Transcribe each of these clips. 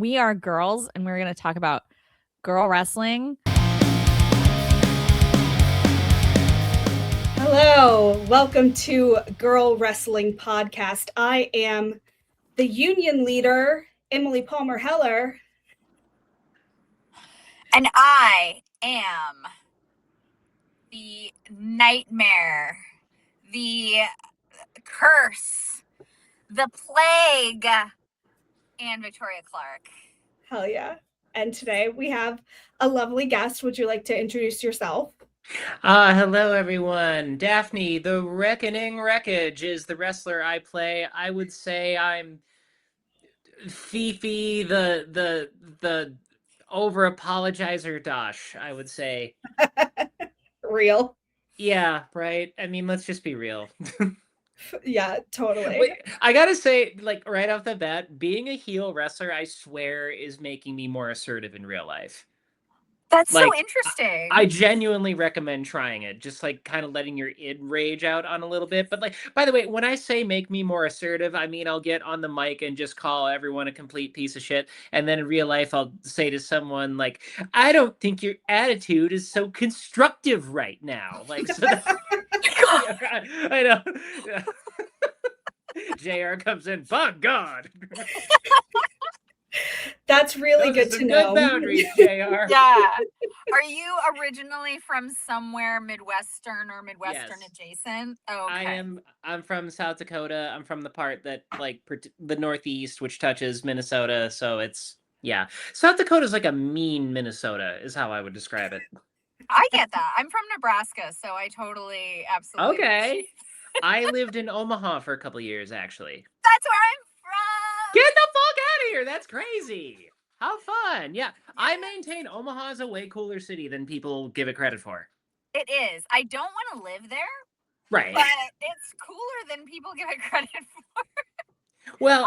We are girls, and we're going to talk about girl wrestling. Hello, welcome to Girl Wrestling Podcast. I am the union leader, Emily Palmer Heller. And I am the nightmare, the curse, the plague, and Victoria Clark. Hell yeah. And today we have a lovely guest. Would you like to introduce yourself? Hello everyone. Daphne, the Reckoning Wreckage is the wrestler I play. I would say I'm Fifi, the over apologizer dosch, I would say. Real. Yeah, right. I mean, let's just be real. Yeah, totally. Wait, I gotta say, like right off the bat, being a heel wrestler, I swear, is making me more assertive in real life. That's Like, so interesting. I genuinely recommend trying it. Just like kind of letting your id rage out on a little bit. But like, by the way, when I say make me more assertive, I mean I'll get on the mic and just call everyone a complete piece of shit. And then in real life, I'll say to someone like, I don't think your attitude is so constructive right now. Like, so that, I know. JR comes in, fuck God. That's really good to know. Good boundaries, JR. Yeah. Are you originally from somewhere Midwestern or Midwestern adjacent? Oh, okay. I'm from South Dakota. I'm from the part that like the Northeast, which touches Minnesota. So it's South Dakota's like a mean Minnesota, is how I would describe it. I get that. I'm from Nebraska, so I totally absolutely. Okay. I lived in Omaha for a couple years, actually. That's where I'm from. Get the fuck out of here! That's crazy. How fun! Yeah, I maintain Omaha's a way cooler city than people give it credit for. It is. I don't want to live there. Right. But it's cooler than people give it credit for. Well,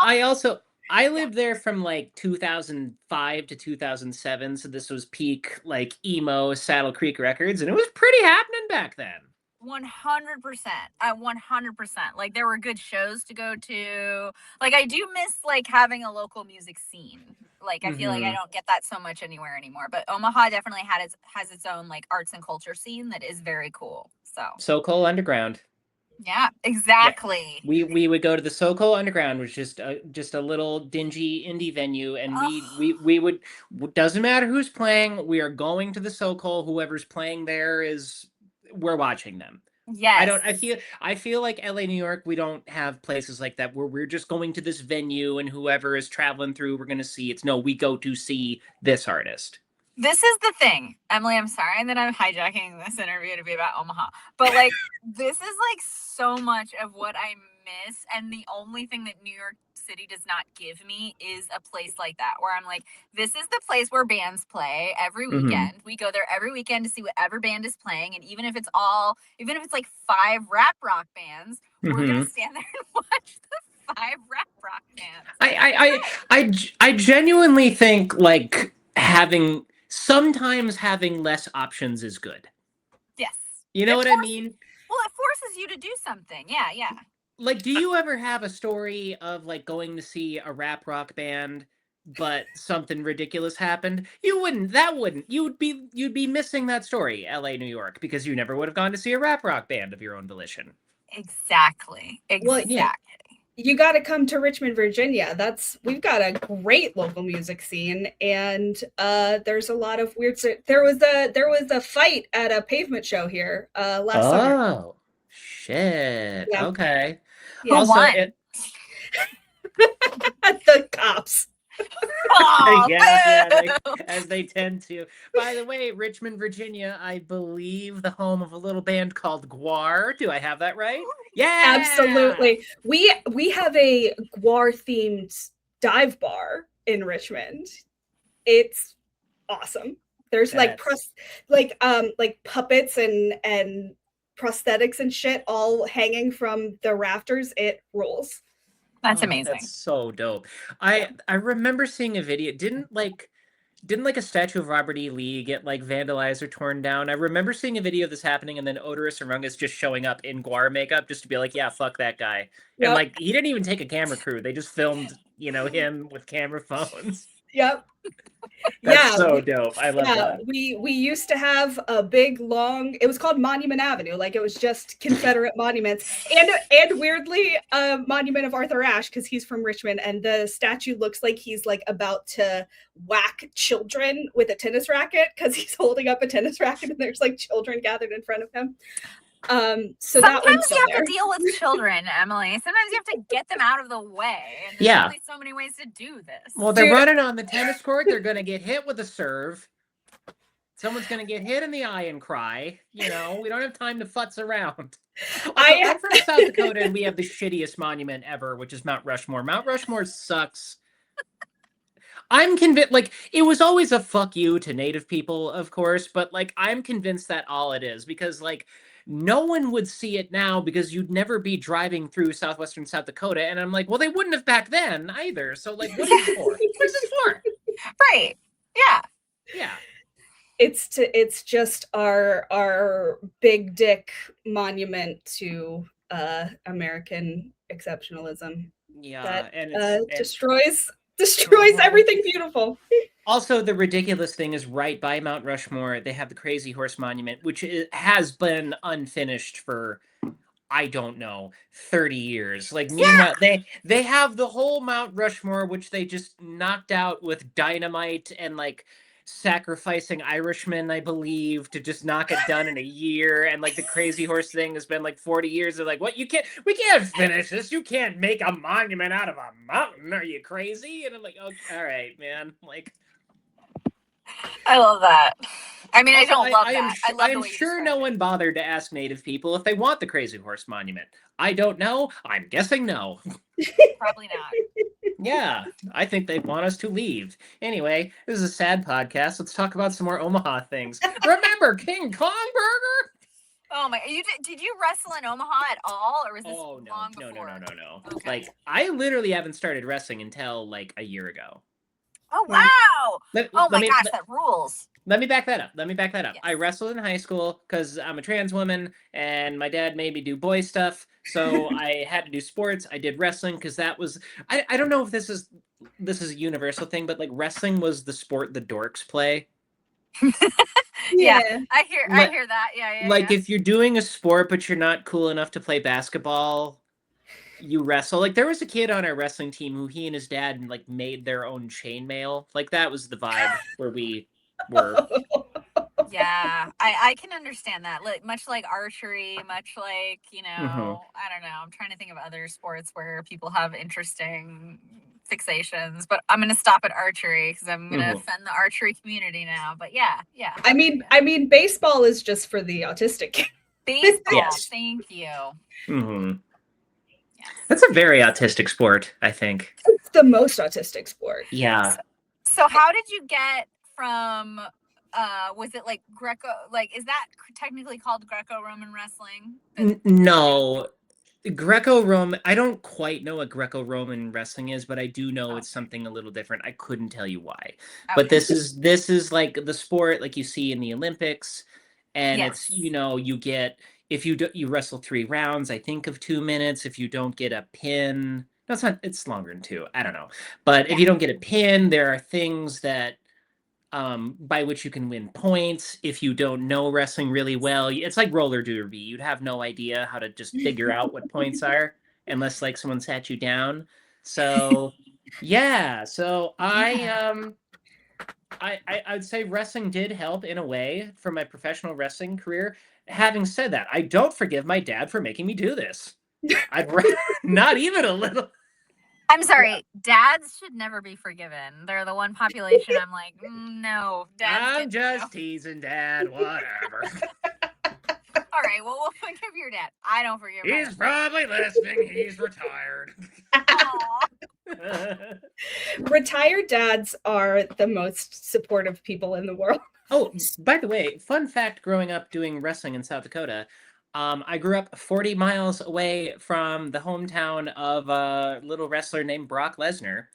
I lived there from like 2005 to 2007, so this was peak like emo Saddle Creek Records, and it was pretty happening back then. 100%. 100%. Like there were good shows to go to. Like I do miss like having a local music scene. Like I feel like I don't get that so much anywhere anymore. But Omaha definitely has its own like arts and culture scene that is very cool. So-Called Underground. Yeah, exactly. Yeah. We would go to the So-Called Underground, which is just a little dingy indie venue, and we would, doesn't matter who's playing, we are going to the So-Called. Whoever's playing there we're watching them. Yes. I feel like LA, New York, we don't have places like that where we're just going to this venue and whoever is traveling through, we're going to see. It's no, we go to see this artist. This is the thing, Emily, I'm sorry that I'm hijacking this interview to be about Omaha, but like this is like so much of what I miss, and the only thing that New York City does not give me is a place like that where I'm like, this is the place where bands play every weekend. We go there every weekend to see whatever band is playing, and even if it's like 5 rap rock bands, we're gonna stand there and watch the 5 rap rock bands. I genuinely think like sometimes having less options is good. Yes. You know what I mean? Well, it forces you to do something. Yeah. Like, do you ever have a story of like going to see a rap rock band, but something ridiculous happened? You'd be missing that story, LA, New York, because you never would have gone to see a rap rock band of your own volition. Exactly. Well, yeah. You got to come to Richmond, Virginia. We've got a great local music scene, and there's a lot of weird. There was a fight at a pavement show here last summer. Oh shit! Yeah. Okay. Yeah. Who won? The cops. Oh, as they tend to. By the way, Richmond, Virginia, I believe the home of a little band called Gwar. Do I have that right? Yeah, absolutely. We have a Gwar themed dive bar in Richmond. It's awesome. There's like puppets and prosthetics and shit all hanging from the rafters. It rules. That's amazing. That's so dope. I remember seeing a video. Didn't a statue of Robert E. Lee get like vandalized or torn down? I remember seeing a video of this happening, and then Odorous Arungus just showing up in Gwar makeup just to be like, yeah, fuck that guy. Yep. And like he didn't even take a camera crew. They just filmed, him with camera phones. Yep. That's so dope. I love that. We used to have a big long, it was called Monument Avenue, like it was just Confederate monuments, and weirdly a monument of Arthur Ashe because he's from Richmond, and the statue looks like he's like about to whack children with a tennis racket because he's holding up a tennis racket and there's like children gathered in front of him. So sometimes you have to deal with children, Emily. Sometimes you have to get them out of the way. And there's only so many ways to do this. Well, they're running on the tennis court. They're going to get hit with a serve. Someone's going to get hit in the eye and cry. You know, we don't have time to futz around. I'm from South Dakota, and we have the shittiest monument ever, which is Mount Rushmore. Mount Rushmore sucks. I'm convinced, like, it was always a fuck you to Native people, of course, but, like, I'm convinced that all it is, because, like, no one would see it now because you'd never be driving through southwestern South Dakota. And I'm like, well, they wouldn't have back then either. So, like, what is it for? What's it for? Right. Yeah. Yeah. It's just our big dick monument to American exceptionalism. Yeah. That and it destroys everything beautiful. Also, the ridiculous thing is right by Mount Rushmore, they have the Crazy Horse Monument, which has been unfinished for, I don't know, 30 years. Like, meanwhile, they have the whole Mount Rushmore, which they just knocked out with dynamite and, like, sacrificing Irishmen, I believe, to just knock it done in a year. And, like, the Crazy Horse thing has been, like, 40 years. They're like, what? We can't finish this. You can't make a monument out of a mountain. Are you crazy? And I'm like, oh, all right, man. Like, I love that. I mean, I don't love that. I am sure no one bothered to ask Native people if they want the Crazy Horse Monument. I don't know. I'm guessing no. Probably not. Yeah, I think they'd want us to leave. Anyway, this is a sad podcast. Let's talk about some more Omaha things. Remember King Kong Burger? Oh my! Did you wrestle in Omaha at all, or was this long before? No. Okay. Like, I literally haven't started wrestling until like a year ago. Oh wow! Oh my gosh, that rules. Let me back that up. Yes. I wrestled in high school because I'm a trans woman and my dad made me do boy stuff. So I had to do sports. I did wrestling because that was, I don't know if this is a universal thing, but like wrestling was the sport the dorks play. Yeah, I hear that. Yeah. Like if you're doing a sport but you're not cool enough to play basketball, you wrestle. Like there was a kid on our wrestling team who he and his dad like made their own chainmail. Like that was the vibe where we were. Yeah, I can understand that. Like much like archery, much like, you know, I don't know. I'm trying to think of other sports where people have interesting fixations, but I'm gonna stop at archery because I'm gonna offend the archery community now. But yeah. I mean, baseball is just for the autistic. Baseball, yes. Thank you. Mm-hmm. Yes. That's a very autistic sport, I think. It's the most autistic sport. Yeah. So how did you get from? Was it like Greco? Like, is that technically called Greco-Roman wrestling? No. Greco-Roman, I don't quite know what Greco-Roman wrestling is, but I do know it's something a little different. I couldn't tell you why. Okay. But this is like the sport like you see in the Olympics, and it's, you know, you get, if you wrestle 3 rounds, I think of 2 minutes. If you don't get a pin, no, it's longer than 2. I don't know. But if you don't get a pin, there are things that by which you can win points. If you don't know wrestling really well, it's like roller derby. You'd have no idea how to just figure out what points are unless like someone sat you down. So yeah, so I would say wrestling did help in a way for my professional wrestling career. Having said that, I don't forgive my dad for making me do this. Not even a little. I'm sorry, dads should never be forgiven. They're the one population I'm like, no, dads. I'm just teasing, Dad. Whatever. All right, well, we'll forgive your dad. I don't forgive him. He's probably listening. He's retired. Retired dads are the most supportive people in the world. Oh, by the way, fun fact, growing up doing wrestling in South Dakota, I grew up 40 miles away from the hometown of a little wrestler named Brock Lesnar.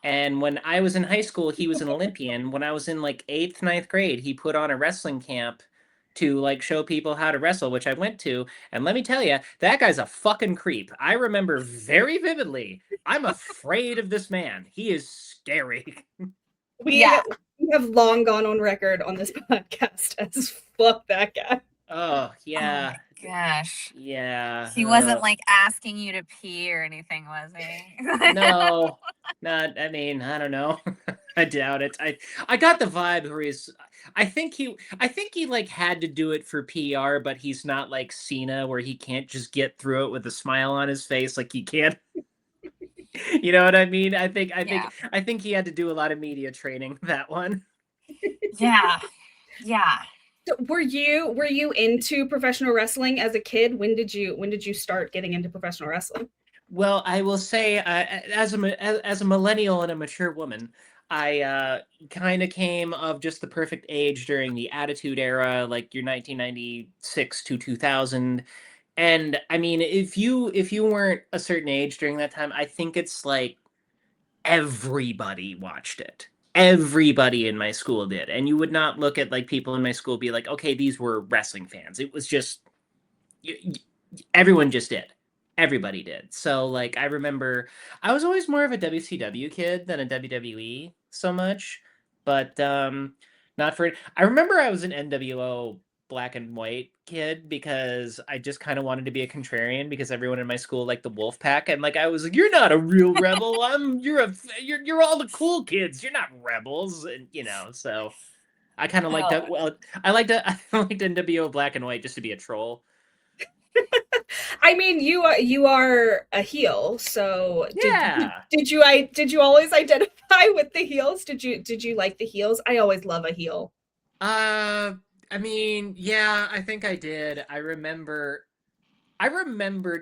And when I was in high school, he was an Olympian. When I was in like 8th, 9th grade, he put on a wrestling camp to like show people how to wrestle, which I went to. And let me tell you, that guy's a fucking creep. I remember very vividly. I'm afraid of this man. He is scary. We have long gone on record on this podcast as fuck that guy. Oh yeah. Oh my gosh. Yeah. He wasn't like asking you to pee or anything, was he? No. Not. I mean, I don't know. I doubt it. I got the vibe where he's. I think he like had to do it for PR, but he's not like Cena where he can't just get through it with a smile on his face like he can't. You know what I mean? I think he had to do a lot of media training that one. Yeah. Yeah. So were you into professional wrestling as a kid? When did you start getting into professional wrestling? Well, I will say, as a millennial and a mature woman, I kind of came of just the perfect age during the Attitude Era, like your 1996 to 2000. And I mean, if you weren't a certain age during that time, I think it's like everybody watched it. Everybody in my school did, and you would not look at like people in my school be like, okay, these were wrestling fans. It was just everyone just did. Everybody did. So like I remember I was always more of a WCW kid than a WWE so much, but not for I remember I was an NWO black and white kid because I just kind of wanted to be a contrarian because everyone in my school liked the Wolf Pack, and like I was like, you're not a real rebel. You're all the cool kids. You're not rebels, and so I kind of liked that. Well, I liked NWO black and white just to be a troll. I mean, you are a heel, so Yeah. Did you always identify with the heels? Did you like the heels? I always love a heel. I mean, yeah, I think I did. I remember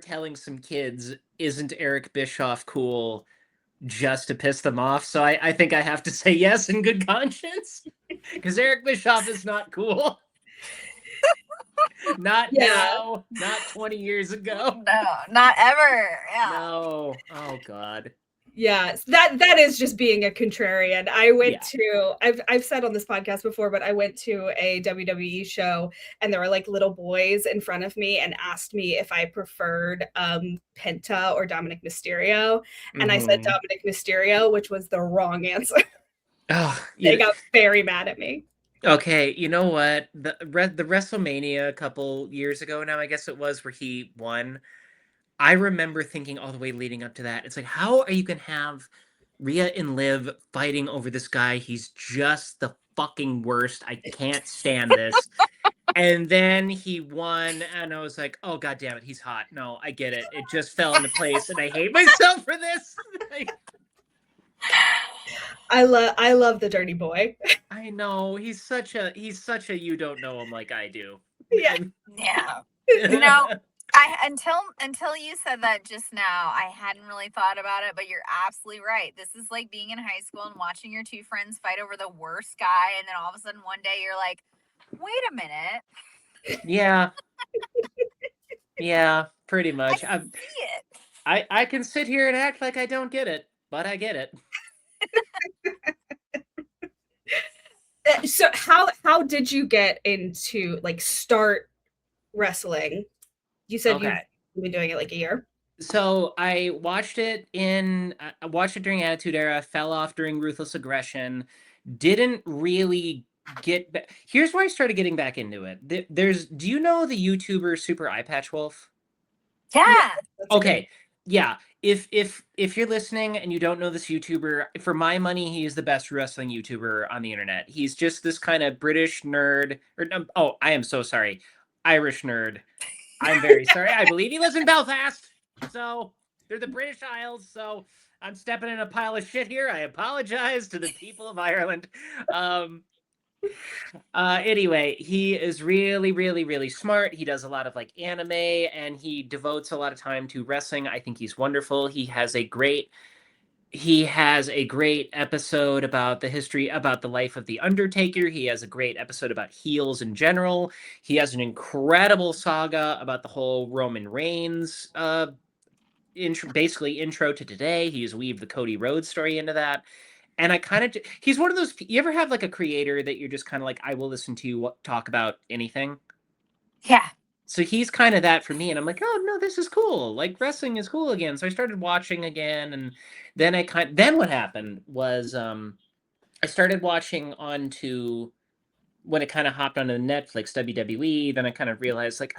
telling some kids, "Isn't Eric Bischoff cool?" just to piss them off. So I think I have to say yes in good conscience because Eric Bischoff is not cool. Not now, not 20 years ago. No, not ever. Yeah. No. Oh God. Yeah, that is just being a contrarian. I went to I've said on this podcast before, but I went to a WWE show and there were like little boys in front of me and asked me if I preferred Penta or Dominic Mysterio, and I said Dominic Mysterio, which was the wrong answer. Oh, they got very mad at me. Okay, you know what? The WrestleMania a couple years ago now, I guess it was, where he won. I remember thinking all the way leading up to that, it's like, how are you gonna have Rhea and Liv fighting over this guy? He's just the fucking worst. I can't stand this. And then he won, and I was like, oh god damn it, he's hot. No, I get it. It just fell into place, and I hate myself for this. I love the dirty boy. I know he's such a you don't know him like I do. Yeah. Until you said that just now, I hadn't really thought about it, but you're absolutely right. This is like being in high school and watching your two friends fight over the worst guy, and then all of a sudden one day you're like, wait a minute. Yeah. Yeah, pretty much. I see it. I can sit here and act like I don't get it, but I get it. So how did you get into start wrestling? You said you've been doing it like a year. So I watched it during Attitude Era, fell off during Ruthless Aggression, didn't really get back. Here's where I started getting back into it. Do you know the YouTuber Super Eye Patch Wolf? Yeah. Okay. Yeah. If you're listening and you don't know this YouTuber, for my money, he is the best wrestling YouTuber on the internet. He's just this kind of British nerd, I am so sorry, Irish nerd. I'm very sorry. I believe he lives in Belfast. So they're the British Isles. So I'm stepping in a pile of shit here. I apologize to the people of Ireland. Anyway, he is really, really, really smart. He does a lot of anime, and he devotes a lot of time to wrestling. I think he's wonderful. He has a great episode about the life of the Undertaker. He has a great episode about heels in general. He has an incredible saga about the whole Roman Reigns intro to today. He's weaved the Cody Rhodes story into that. And he's one of those, you ever have a creator that you're just kind of like, I will listen to you talk about anything? Yeah. So he's kind of that for me. And I'm like, oh no, this is cool. Wrestling is cool again. So I started watching again. And then then what happened was, I started watching onto when it kind of hopped onto Netflix, WWE. Then I kind of realized, like,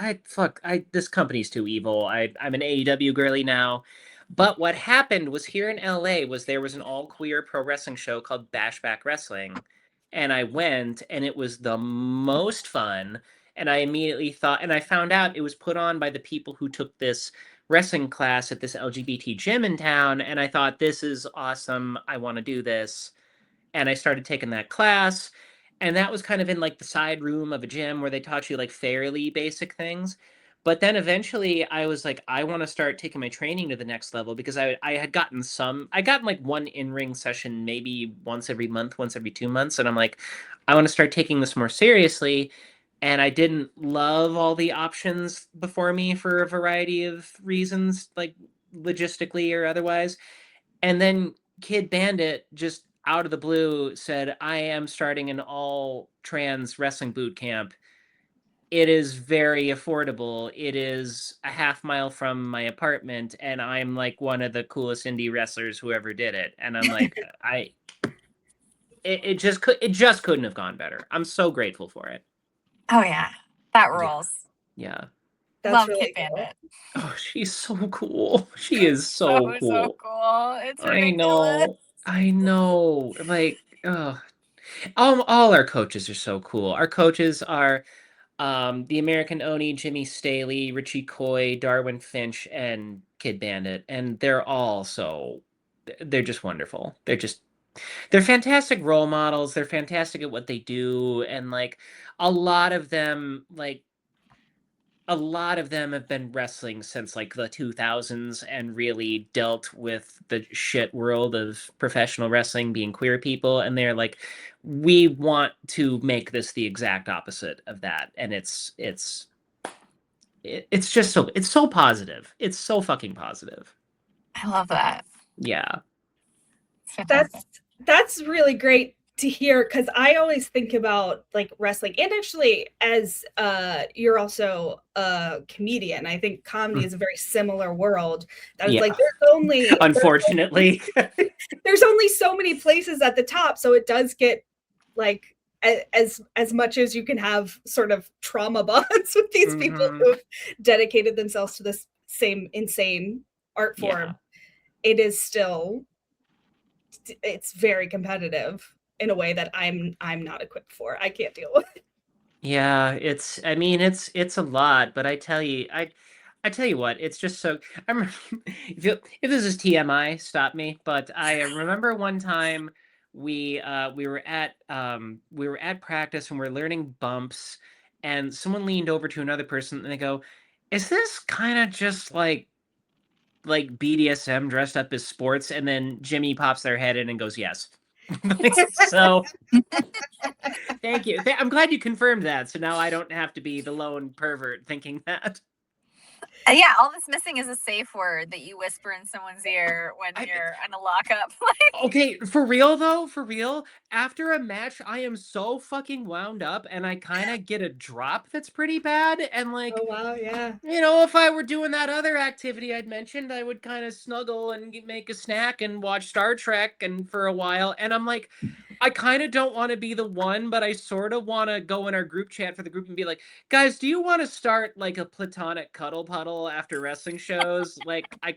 this company's too evil. I'm an AEW girly now. But what happened was here in LA was there was an all queer pro wrestling show called Bashback Wrestling, and I went, and it was the most fun. And I immediately thought, and I found out it was put on by the people who took this wrestling class at this LGBT gym in town, and I thought, this is awesome. I want to do this, and I started taking that class. And that was kind of in like the side room of a gym where they taught you like fairly basic things. But then eventually I was like, I want to start taking my training to the next level, because I had gotten like one in-ring session maybe once every month, once every 2 months. And I'm like, I want to start taking this more seriously. And I didn't love all the options before me for a variety of reasons, like logistically or otherwise. And then Kid Bandit just out of the blue said, I am starting an all trans wrestling boot camp. It is very affordable. It is a half mile from my apartment, and I'm like one of the coolest indie wrestlers who ever did it. And I'm like, it just couldn't have gone better. I'm so grateful for it. Oh yeah, that rules. Yeah. That's Love really Kid cool. Bandit. Oh, she's so cool. She is so cool. So cool. It's I ridiculous. know. Like, oh, all our coaches are so cool. Our coaches are the American Oni, Jimmy Staley, Richie Coy, Darwin Finch, and Kid Bandit, and they're just wonderful. They're fantastic role models. They're fantastic at what they do, and like a lot of them have been wrestling since like the 2000s and really dealt with the shit world of professional wrestling being queer people, and they're like, we want to make this the exact opposite of that. And it's just so positive. It's so fucking positive. I love that. Yeah. That's really great to hear, because I always think about like wrestling, and actually as you're also a comedian, I think comedy is a very similar world. That is like unfortunately there's only so many places at the top, so it does get like as much as you can have sort of trauma bonds with these people who have dedicated themselves to this same insane art form. It is still, it's very competitive in a way that I'm not equipped for. I can't deal with it. Yeah, it's a lot, but I tell you what, it's just so I'm if this is TMI, stop me, but I remember one time we were at practice, and we're learning bumps, and someone leaned over to another person and they go, "Is this kind of just like BDSM dressed up as sports?" And then Jimmy pops their head in and goes, "Yes." So thank you. I'm glad you confirmed that. So now I don't have to be the lone pervert thinking that. Yeah, all that's missing is a safe word that you whisper in someone's ear when you're in a lockup. Okay, for real though, after a match, I am so fucking wound up, and I kind of get a drop that's pretty bad. And like, oh wow, yeah. If I were doing that other activity I'd mentioned, I would kind of snuggle and make a snack and watch Star Trek and for a while. And I'm like, I kind of don't want to be the one, but I sort of want to go in our group chat for the group and be like, guys, do you want to start like a platonic cuddle puddle after wrestling shows? Like, I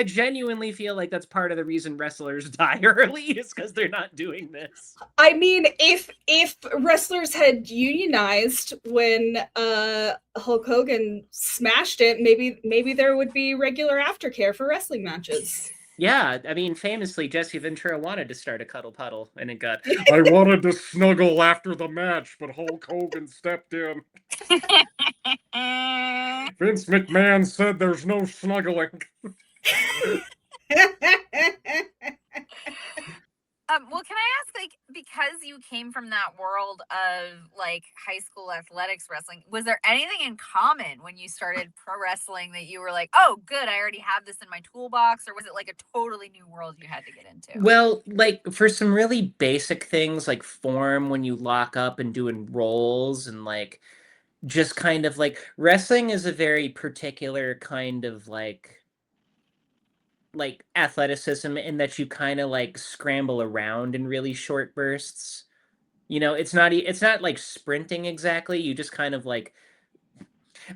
genuinely feel like that's part of the reason wrestlers die early, is because they're not doing this. I mean, if wrestlers had unionized when Hulk Hogan smashed it, maybe there would be regular aftercare for wrestling matches. Yeah, I mean, famously, Jesse Ventura wanted to start a cuddle puddle, and it got, I wanted to snuggle after the match, but Hulk Hogan stepped in. Vince McMahon said there's no snuggling. Well, can I ask, like, because you came from that world of like high school athletics wrestling, was there anything in common when you started pro wrestling that you were like, oh, good, I already have this in my toolbox? Or was it like a totally new world you had to get into? Well, like for some really basic things like form when you lock up and doing rolls, and like just kind of like wrestling is a very particular kind of like like athleticism in that you kind of like scramble around in really short bursts. You know, it's not like sprinting exactly. You just kind of like,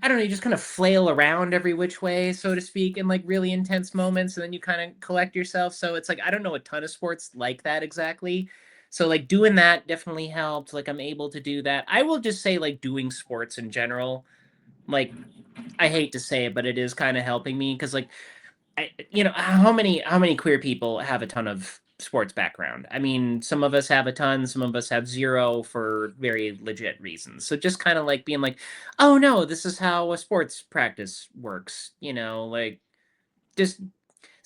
I don't know, you just kind of flail around every which way, so to speak, in like really intense moments, and then you kind of collect yourself. So it's like I don't know a ton of sports like that exactly. So like doing that definitely helped. Like I'm able to do that. I will just say like doing sports in general, like I hate to say it, but it is kind of helping me because like you know, how many queer people have a ton of sports background? I mean, some of us have a ton, some of us have zero for very legit reasons. So just kind of like being like, oh no, this is how a sports practice works. You know, like just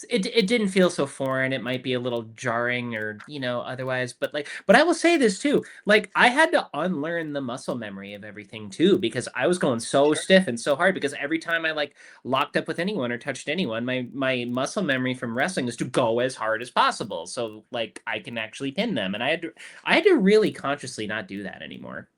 it didn't feel so foreign. It might be a little jarring or, you know, otherwise, but like, but I will say this too. Like I had to unlearn the muscle memory of everything too, because I was going so stiff and so hard because every time I like locked up with anyone or touched anyone, my muscle memory from wrestling is to go as hard as possible. So like I can actually pin them. And I had to really consciously not do that anymore.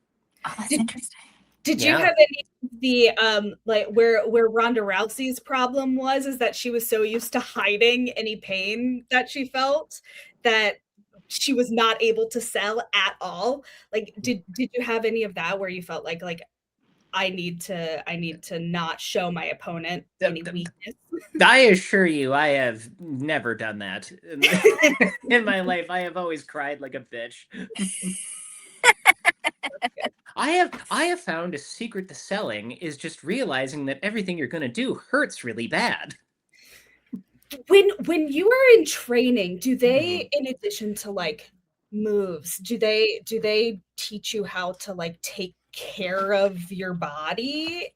Oh, that's interesting. Did you Yeah. have any of the like where Ronda Rousey's problem was is that she was so used to hiding any pain that she felt that she was not able to sell at all? Like did you have any of that where you felt like I need to not show my opponent any weakness? I assure you, I have never done that in my life. I have always cried like a bitch. I have found a secret to selling is just realizing that everything you're going to do hurts really bad. When you are in training, do they, Mhm. in addition to like moves, do they teach you how to like take care of your body?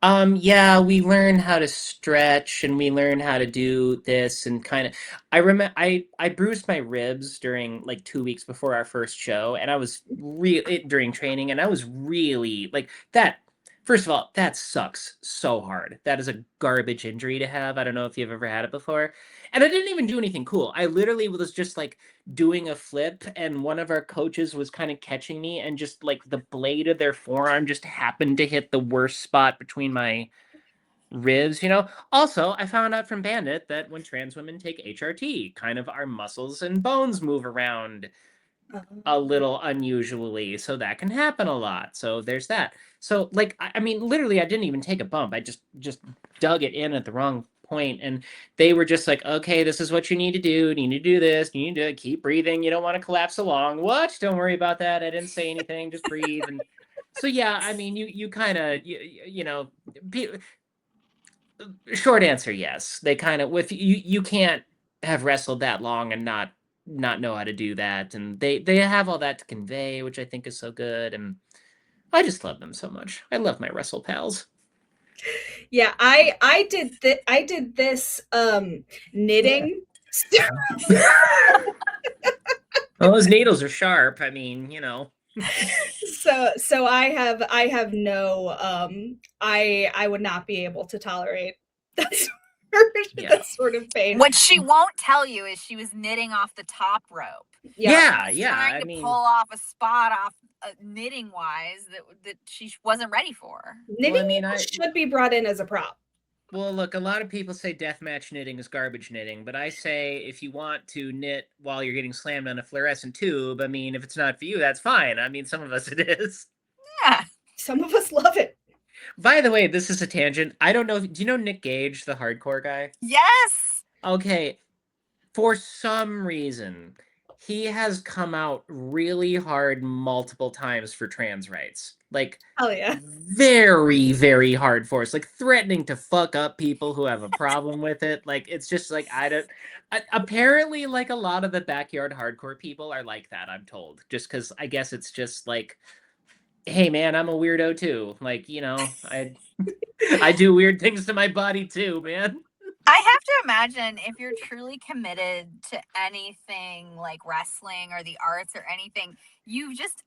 Yeah, we learn how to stretch and we learn how to do this and kind of I remember I bruised my ribs during like 2 weeks before our first show and I was really during training and I was really like that. First of all, that sucks so hard. That is a garbage injury to have. I don't know if you've ever had it before. And I didn't even do anything cool. I literally was just like doing a flip and one of our coaches was kind of catching me and just like the blade of their forearm just happened to hit the worst spot between my ribs, you know. Also, I found out from Bandit that when trans women take HRT, kind of our muscles and bones move around a little unusually, so that can happen a lot. So there's that. So like I mean literally I didn't even take a bump. I just dug it in at the wrong point and they were just like, "Okay, this is what you need to do. You need to do this. You need to keep breathing. You don't want to collapse along." What? Don't worry about that. I didn't say anything. Just breathe and so yeah, I mean you kind of you know short answer yes. They kind of with you can't have wrestled that long and not know how to do that and they have all that to convey which I think is so good and I just love them so much. I love my wrestle pals. Yeah, I did this knitting. Well, those needles are sharp. I mean, you know. So I have no I would not be able to tolerate that Yeah. that sort of pain. What she won't tell you is she was knitting off the top rope. Yeah. Yeah. Trying I to mean, pull off a spot off knitting wise that she wasn't ready for. Knitting I mean, needles should be brought in as a prop. well, look, a lot of people say deathmatch knitting is garbage knitting, but I say if you want to knit while you're getting slammed on a fluorescent tube, I mean, if it's not for you, that's fine. I mean, some of us it is. Yeah. Some of us love it. By the way, this is a tangent. I don't know. Do you know Nick Gage, the hardcore guy? Yes. Okay. For some reason, he has come out really hard multiple times for trans rights. Like, Oh yeah. very, very hard for us. Like, threatening to fuck up people who have a problem with it. Like, it's just like, I don't. Apparently, like, a lot of the backyard hardcore people are like that, I'm told. Just because I guess it's just like, hey, man, I'm a weirdo too. Like, you know, I do weird things to my body too, man. I have to imagine if you're truly committed to anything like wrestling or the arts or anything, you just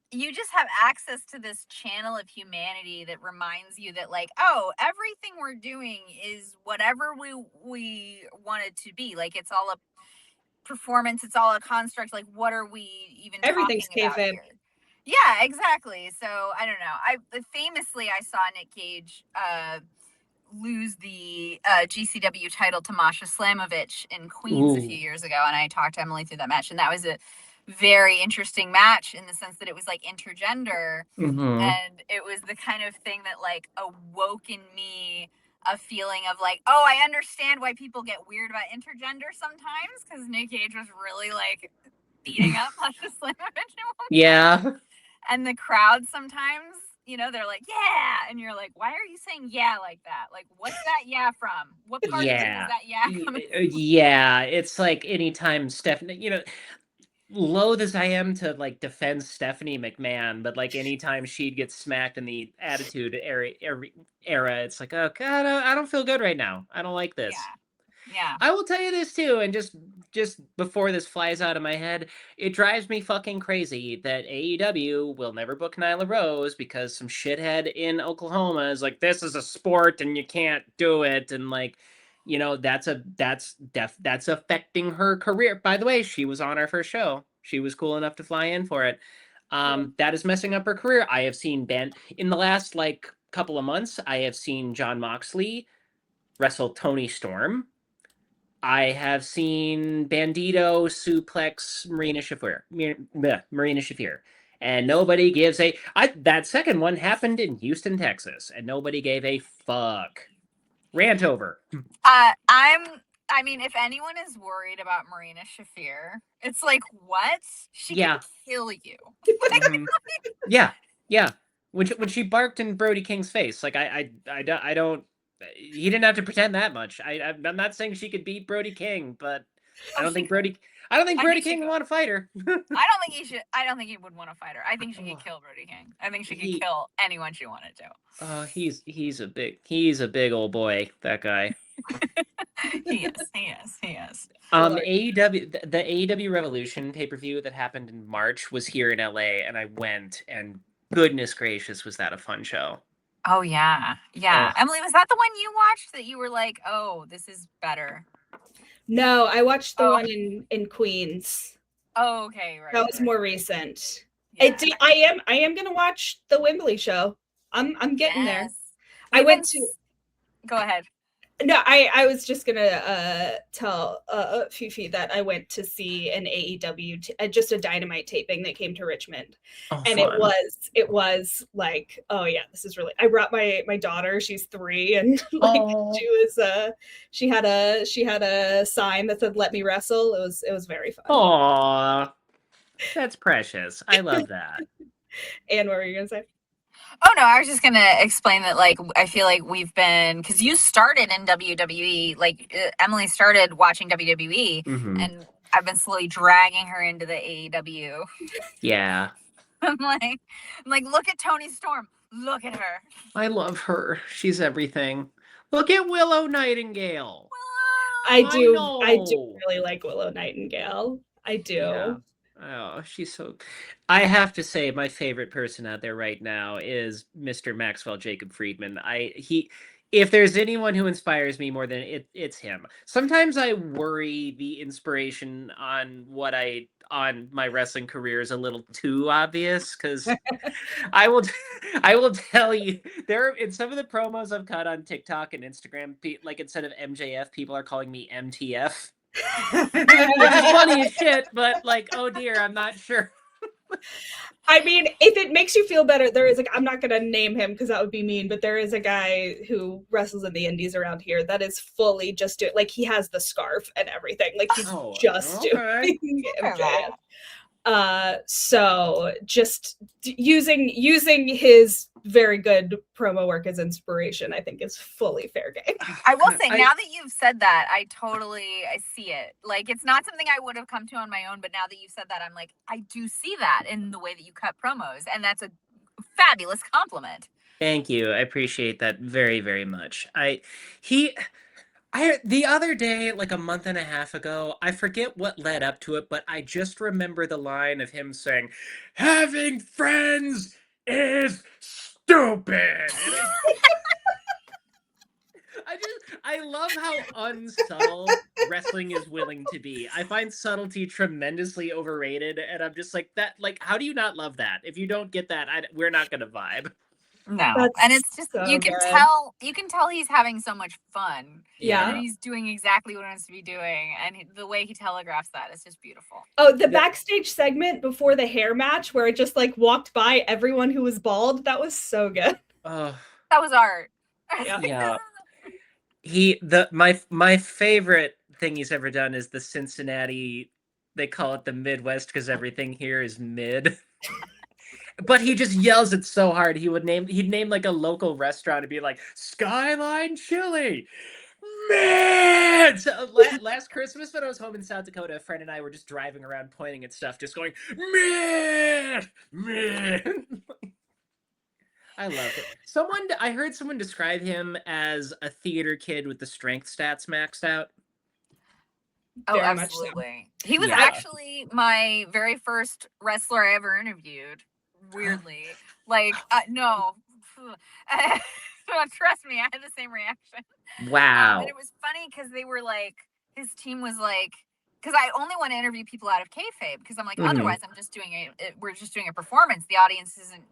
have access to this channel of humanity that reminds you that like, oh, everything we're doing is whatever we want it to be. Like it's all a performance, it's all a construct. Like what are we even Everything's talking about kayfabe. here? Yeah, exactly. So I don't know. I famously I saw Nick Cage lose the GCW title to Masha Slamovich in Queens a few years ago, and I talked to Emily through that match, and that was a very interesting match in the sense that it was like intergender, and it was the kind of thing that like awoke in me a feeling of like, oh, I understand why people get weird about intergender sometimes, because Nick Cage was really like beating up Masha Slamovich at one point. Yeah. And the crowd sometimes, you know, they're like, yeah. And you're like, why are you saying yeah like that? Like, what's that yeah from? What part of it is that yeah coming from? Yeah. It's like anytime Stephanie, you know, loath as I am to like defend Stephanie McMahon, but like anytime she'd get smacked in the Attitude era, it's like, oh God, I don't feel good right now. I don't like this. Yeah. I will tell you this too, and just before this flies out of my head, it drives me fucking crazy that AEW will never book Nyla Rose because some shithead in Oklahoma is like, this is a sport and you can't do it, and like, you know, that's affecting her career. By the way, she was on our first show. She was cool enough to fly in for it. That is messing up her career. I have seen Ben in the last like couple of months. I have seen Jon Moxley wrestle Tony Storm. I have seen Bandito suplex Marina Shafir, and nobody gives a. That second one happened in Houston, Texas, and nobody gave a fuck. Rant over. I mean, if anyone is worried about Marina Shafir, it's like, what? She can kill you. Yeah. When she barked in Brody King's face, like I don't. He didn't have to pretend that much. I'm not saying she could beat Brody King, but I don't think Brody King would want to fight her. I don't think he should. I don't think he would want to fight her. I think she could kill Brody King. I think she could kill anyone she wanted to. Oh, he's a big old boy. That guy. He is. AEW, the AEW Revolution pay-per-view that happened in March was here in LA, and I went, and goodness gracious, was that a fun show. Oh, yeah. Emily, was that the one you watched that you were like, oh, this is better? No, I watched the one in Queens. Oh, okay. Right. That was more recent. Yeah. I am going to watch the Wembley show. I'm getting there. I went to... Go ahead. No, I was just gonna tell Fifi that I went to see an AEW just a Dynamite taping that came to Richmond, and fun. it was like, oh yeah, this is really. I brought my daughter, she's 3, and like she had a sign that said "Let me wrestle." It was very fun. Aww, that's precious. I love that. And what were you gonna say? Oh, no, I was just going to explain that, like, I feel like we've been, because you started in WWE, like, Emily started watching WWE, and I've been slowly dragging her into the AEW. Yeah. I'm like, look at Toni Storm. Look at her. I love her. She's everything. Look at Willow Nightingale. I do really like Willow Nightingale. I do. Yeah. Oh, she's so... I have to say, my favorite person out there right now is Mr. Maxwell Jacob Friedman. If there's anyone who inspires me more than it's him. Sometimes I worry the inspiration on my wrestling career is a little too obvious, because I will tell you, there in some of the promos I've cut on TikTok and Instagram, like instead of MJF, people are calling me MTF. Which is funny as shit, but like, oh dear, I'm not sure. I mean, if it makes you feel better, there is I'm not gonna name him because that would be mean, but there is a guy who wrestles in the indies around here that is fully just doing, like, he has the scarf and everything, like he's doing MJF. So just using his very good promo work as inspiration, I think, is fully fair game. I will say, now that you've said that, I see it. Like, it's not something I would have come to on my own, but now that you've said that, I'm like, I do see that in the way that you cut promos, and that's a fabulous compliment. Thank you. I appreciate that very, very much. The other day, like a month and a half ago, I forget what led up to it, but I just remember the line of him saying, "Having friends is stupid." I love how unsubtle wrestling is willing to be. I find subtlety tremendously overrated, and I'm just like, that. Like, how do you not love that? If you don't get that, we're not gonna vibe. No, That's and it's just so you can good. tell he's having so much fun. Yeah. And he's doing exactly what he wants to be doing, and the way he telegraphs that is just beautiful. Oh, the backstage segment before the hair match where it just like walked by everyone who was bald, that was so good. That was art. Yeah. My favorite thing he's ever done is the Cincinnati. They call it the Midwest because everything here is mid. But he just yells it so hard. He'd name like a local restaurant and be like, Skyline Chili. Man! So, last Christmas when I was home in South Dakota, a friend and I were just driving around pointing at stuff, just going, man! Man! I loved it. I heard someone describe him as a theater kid with the strength stats maxed out. Oh, Very much so. absolutely. He was Yeah. actually my very first wrestler I ever interviewed. Weirdly, like no, trust me, I had the same reaction. Wow. And it was funny because they were like, his team was like, because I only want to interview people out of kayfabe because I'm like, Mhm. otherwise we're just doing a performance. The audience isn't,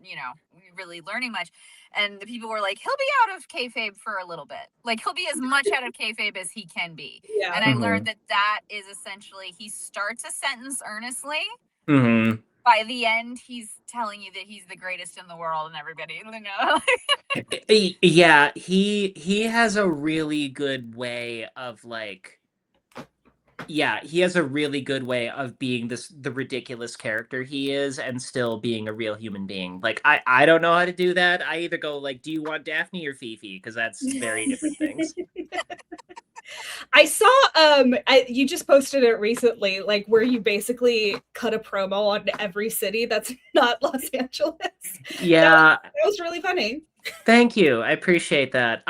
really learning much. And the people were like, he'll be out of kayfabe for a little bit. Like he'll be as much out of kayfabe as he can be. Yeah. And I learned that is essentially, he starts a sentence earnestly. Mm-hmm. By the end, he's telling you that he's the greatest in the world and everybody, Yeah, he has a really good way of like, yeah, he has a really good way of being the ridiculous character he is and still being a real human being. Like I don't know how to do that. I either go like, do you want Daphne or Fifi? Because that's very different things. I saw you just posted it recently, like where you basically cut a promo on every city that's not Los Angeles. Yeah. That was really funny. Thank you. I appreciate that.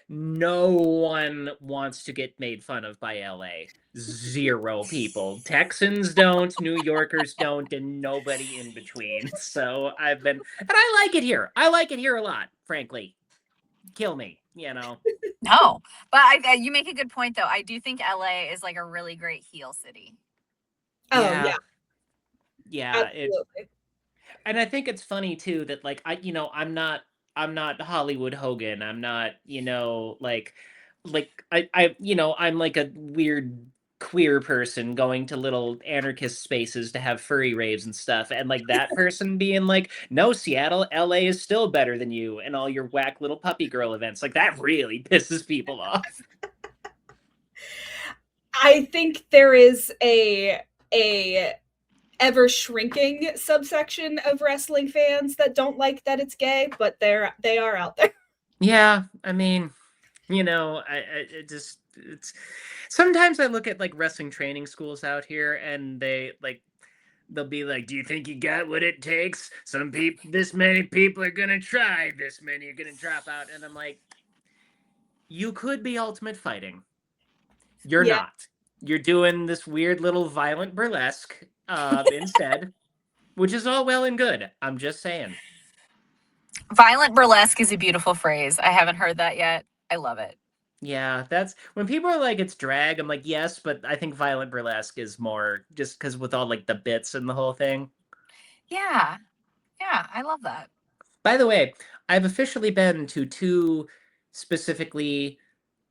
No one wants to get made fun of by LA. Zero people. Texans don't, New Yorkers don't, and nobody in between. So and I like it here. I like it here a lot, frankly. Kill me, No, but you make a good point though. I do think LA is like a really great heel city. Oh yeah. Yeah. Absolutely. And I think it's funny too that like I'm not Hollywood Hogan. I'm not, I'm like a weird queer person going to little anarchist spaces to have furry raves and stuff, and like that person being like, no, Seattle, LA is still better than you, and all your whack little puppy girl events. Like that really pisses people off. I think there is a ever shrinking subsection of wrestling fans that don't like that it's gay, but they are out there. Yeah, I mean, it's sometimes I look at like wrestling training schools out here, and they'll be like, do you think you got what it takes? This many people are gonna try, this many are gonna drop out, and I'm like, you could be Ultimate Fighting. You're not. You're doing this weird little violent burlesque instead, which is all well and good. I'm just saying. Violent burlesque is a beautiful phrase. I haven't heard that yet. I love it. Yeah, that's when people are like, it's drag. I'm like, yes, but I think violent burlesque is more just because with all like the bits and the whole thing. Yeah. Yeah, I love that. By the way, I've officially been to 2 specifically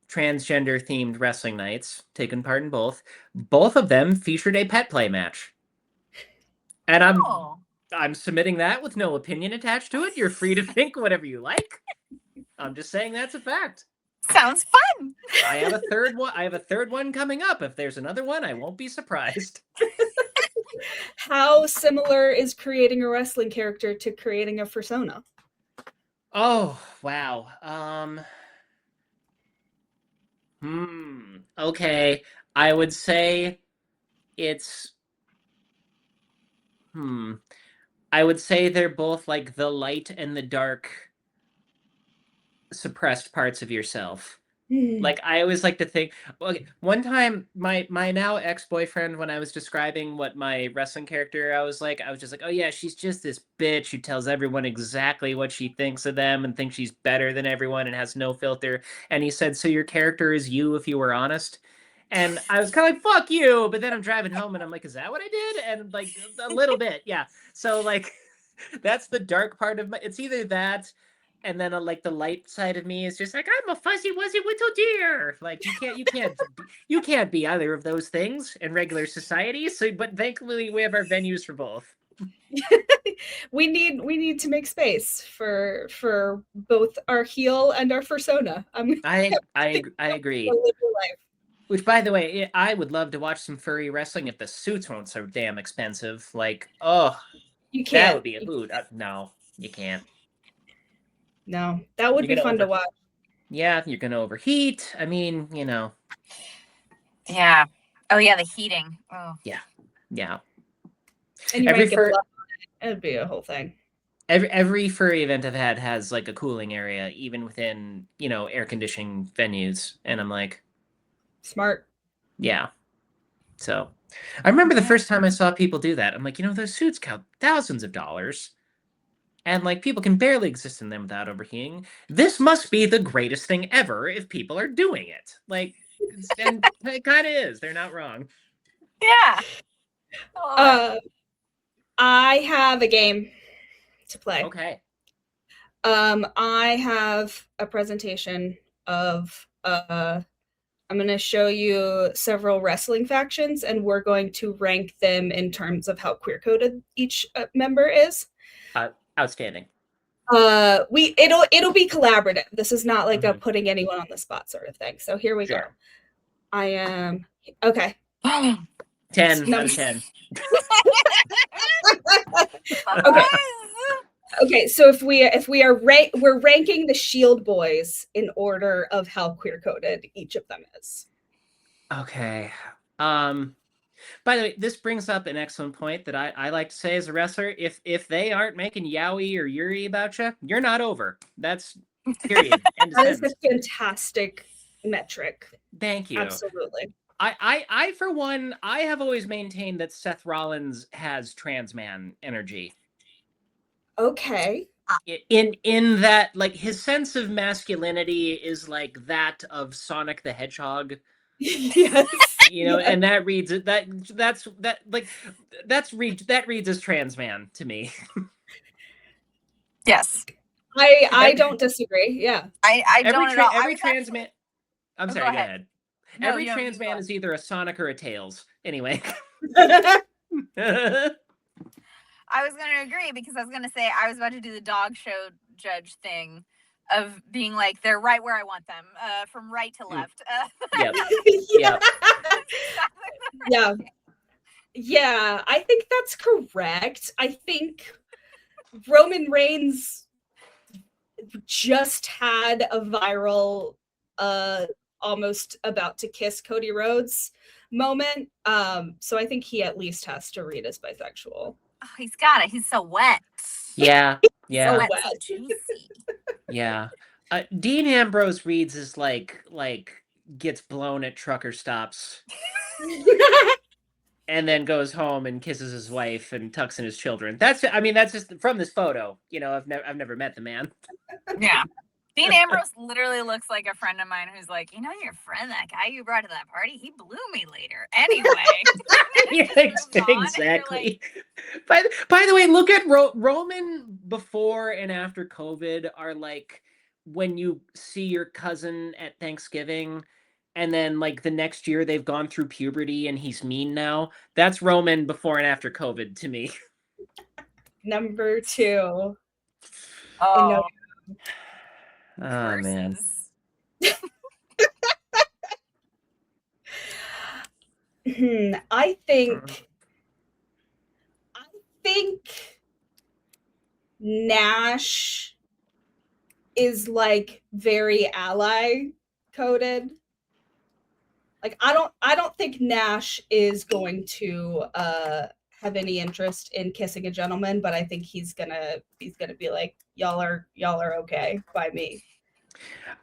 transgender themed wrestling nights, taken part in both. Both of them featured a pet play match. And I'm submitting that with no opinion attached to it. You're free to think whatever you like. I'm just saying that's a fact. Sounds fun. I have a third one coming up. If there's another one, I won't be surprised. How similar is creating a wrestling character to creating a fursona? Oh, wow. Okay. I would say it's I would say they're both like the light and the dark suppressed parts of yourself. Like I always like to think, okay, one time my now ex-boyfriend, when I was describing what my wrestling character I was just like, oh yeah, she's just this bitch who tells everyone exactly what she thinks of them and thinks she's better than everyone and has no filter. And he said, so your character is you if you were honest? And I was kind of like, fuck you. But then I'm driving home and I'm like, is that what I did? And like a little bit, yeah. So like That's the dark part of my. It's either that, and then like the light side of me is just like I'm a fuzzy wuzzy little deer. Like you can't be either of those things in regular society. So, but thankfully we have our venues for both. we need to make space for both our heel and our fursona. I agree. Which, by the way, I would love to watch some furry wrestling if the suits weren't so damn expensive. Like, oh, you can't. That would be a boot. No, you can't. No, that would be fun to watch. Yeah, you're gonna overheat. I mean, you know. Yeah. Oh yeah, the heating. Oh. Yeah. Yeah. And you might get blood on it. It'd be a whole thing. Every furry event I've had has like a cooling area, even within, you know, air conditioning venues. And I'm like, smart. Yeah. So I remember the first time I saw people do that. I'm like, you know, those suits count thousands of dollars. And like people can barely exist in them without overheating. This must be the greatest thing ever if people are doing it. Like, and it kind of is. They're not wrong. Yeah. I have a game to play. Okay. I have a presentation of I'm going to show you several wrestling factions, and we're going to rank them in terms of how queer-coded each member is. Outstanding. It'll be collaborative. This is not like a putting anyone on the spot sort of thing. So here we go. I am okay. 10 out of 10. Okay. Okay, so if we are we're ranking the Shield boys in order of how queer-coded each of them is. Okay. By the way, this brings up an excellent point that I like to say as a wrestler. If they aren't making yaoi or yuri about you, you're not over. That's period. That is a fantastic metric. Thank you. Absolutely. I for one, I have always maintained that Seth Rollins has trans man energy. Okay. In that, like, his sense of masculinity is like that of Sonic the Hedgehog. Yes. You know, and that reads that reads as trans man to me. Yes. I don't disagree. Yeah. I don't at all. Every trans man. I'm sorry, go ahead. No, every trans man is either a Sonic or a Tails. Anyway. I was going to agree because I was going to say I was about to do the dog show judge thing of being like, they're right where I want them, from right to left. Yep. Yep. Yeah. Yeah, I think that's correct. I think Roman Reigns just had a viral almost about to kiss Cody Rhodes moment. So I think he at least has to read as bisexual. Oh, he's got it. He's so wet. Yeah. Yeah. So wet, so juicy. Yeah. Dean Ambrose reads as like gets blown at trucker stops. And then goes home and kisses his wife and tucks in his children. That's just from this photo. You know, I've never met the man. Yeah. Dean Ambrose literally looks like a friend of mine who's like, you know, your friend, that guy you brought to that party, he blew me later. Anyway. Yeah, exactly. Like... By the way, look at Roman before and after COVID are like when you see your cousin at Thanksgiving and then like the next year they've gone through puberty and he's mean now. That's Roman before and after COVID to me. Number 2. Oh. Oh man. I think Nash is like very ally coded. Like I don't think Nash is going to have any interest in kissing a gentleman, but I think he's gonna be like, y'all are okay by me.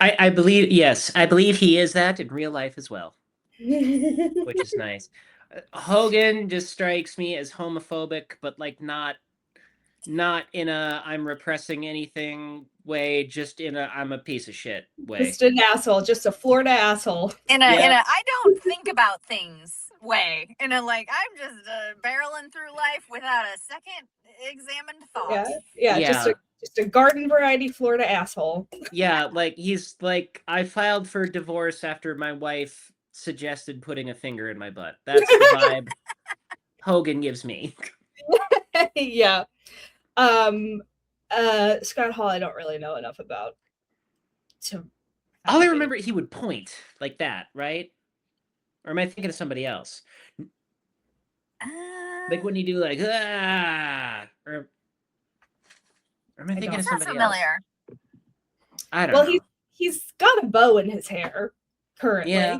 I believe he is that in real life as well. Which is nice. Hogan just strikes me as homophobic, but like not in a I'm repressing anything way, just in a I'm a piece of shit way. Just an asshole, just a Florida asshole. In a I don't think about things way. In a like I'm just barreling through life without a second examined thought. Yeah. Just a garden variety Florida asshole. Yeah, like he's like, I filed for divorce after my wife suggested putting a finger in my butt. That's the vibe Hogan gives me. Yeah. Scott Hall, I don't really know enough about. All I remember, he would point like that, right? Or am I thinking of somebody else? Like when you do like, or am I thinking of somebody familiar. else? I don't know. He's got a bow in his hair currently. Yeah.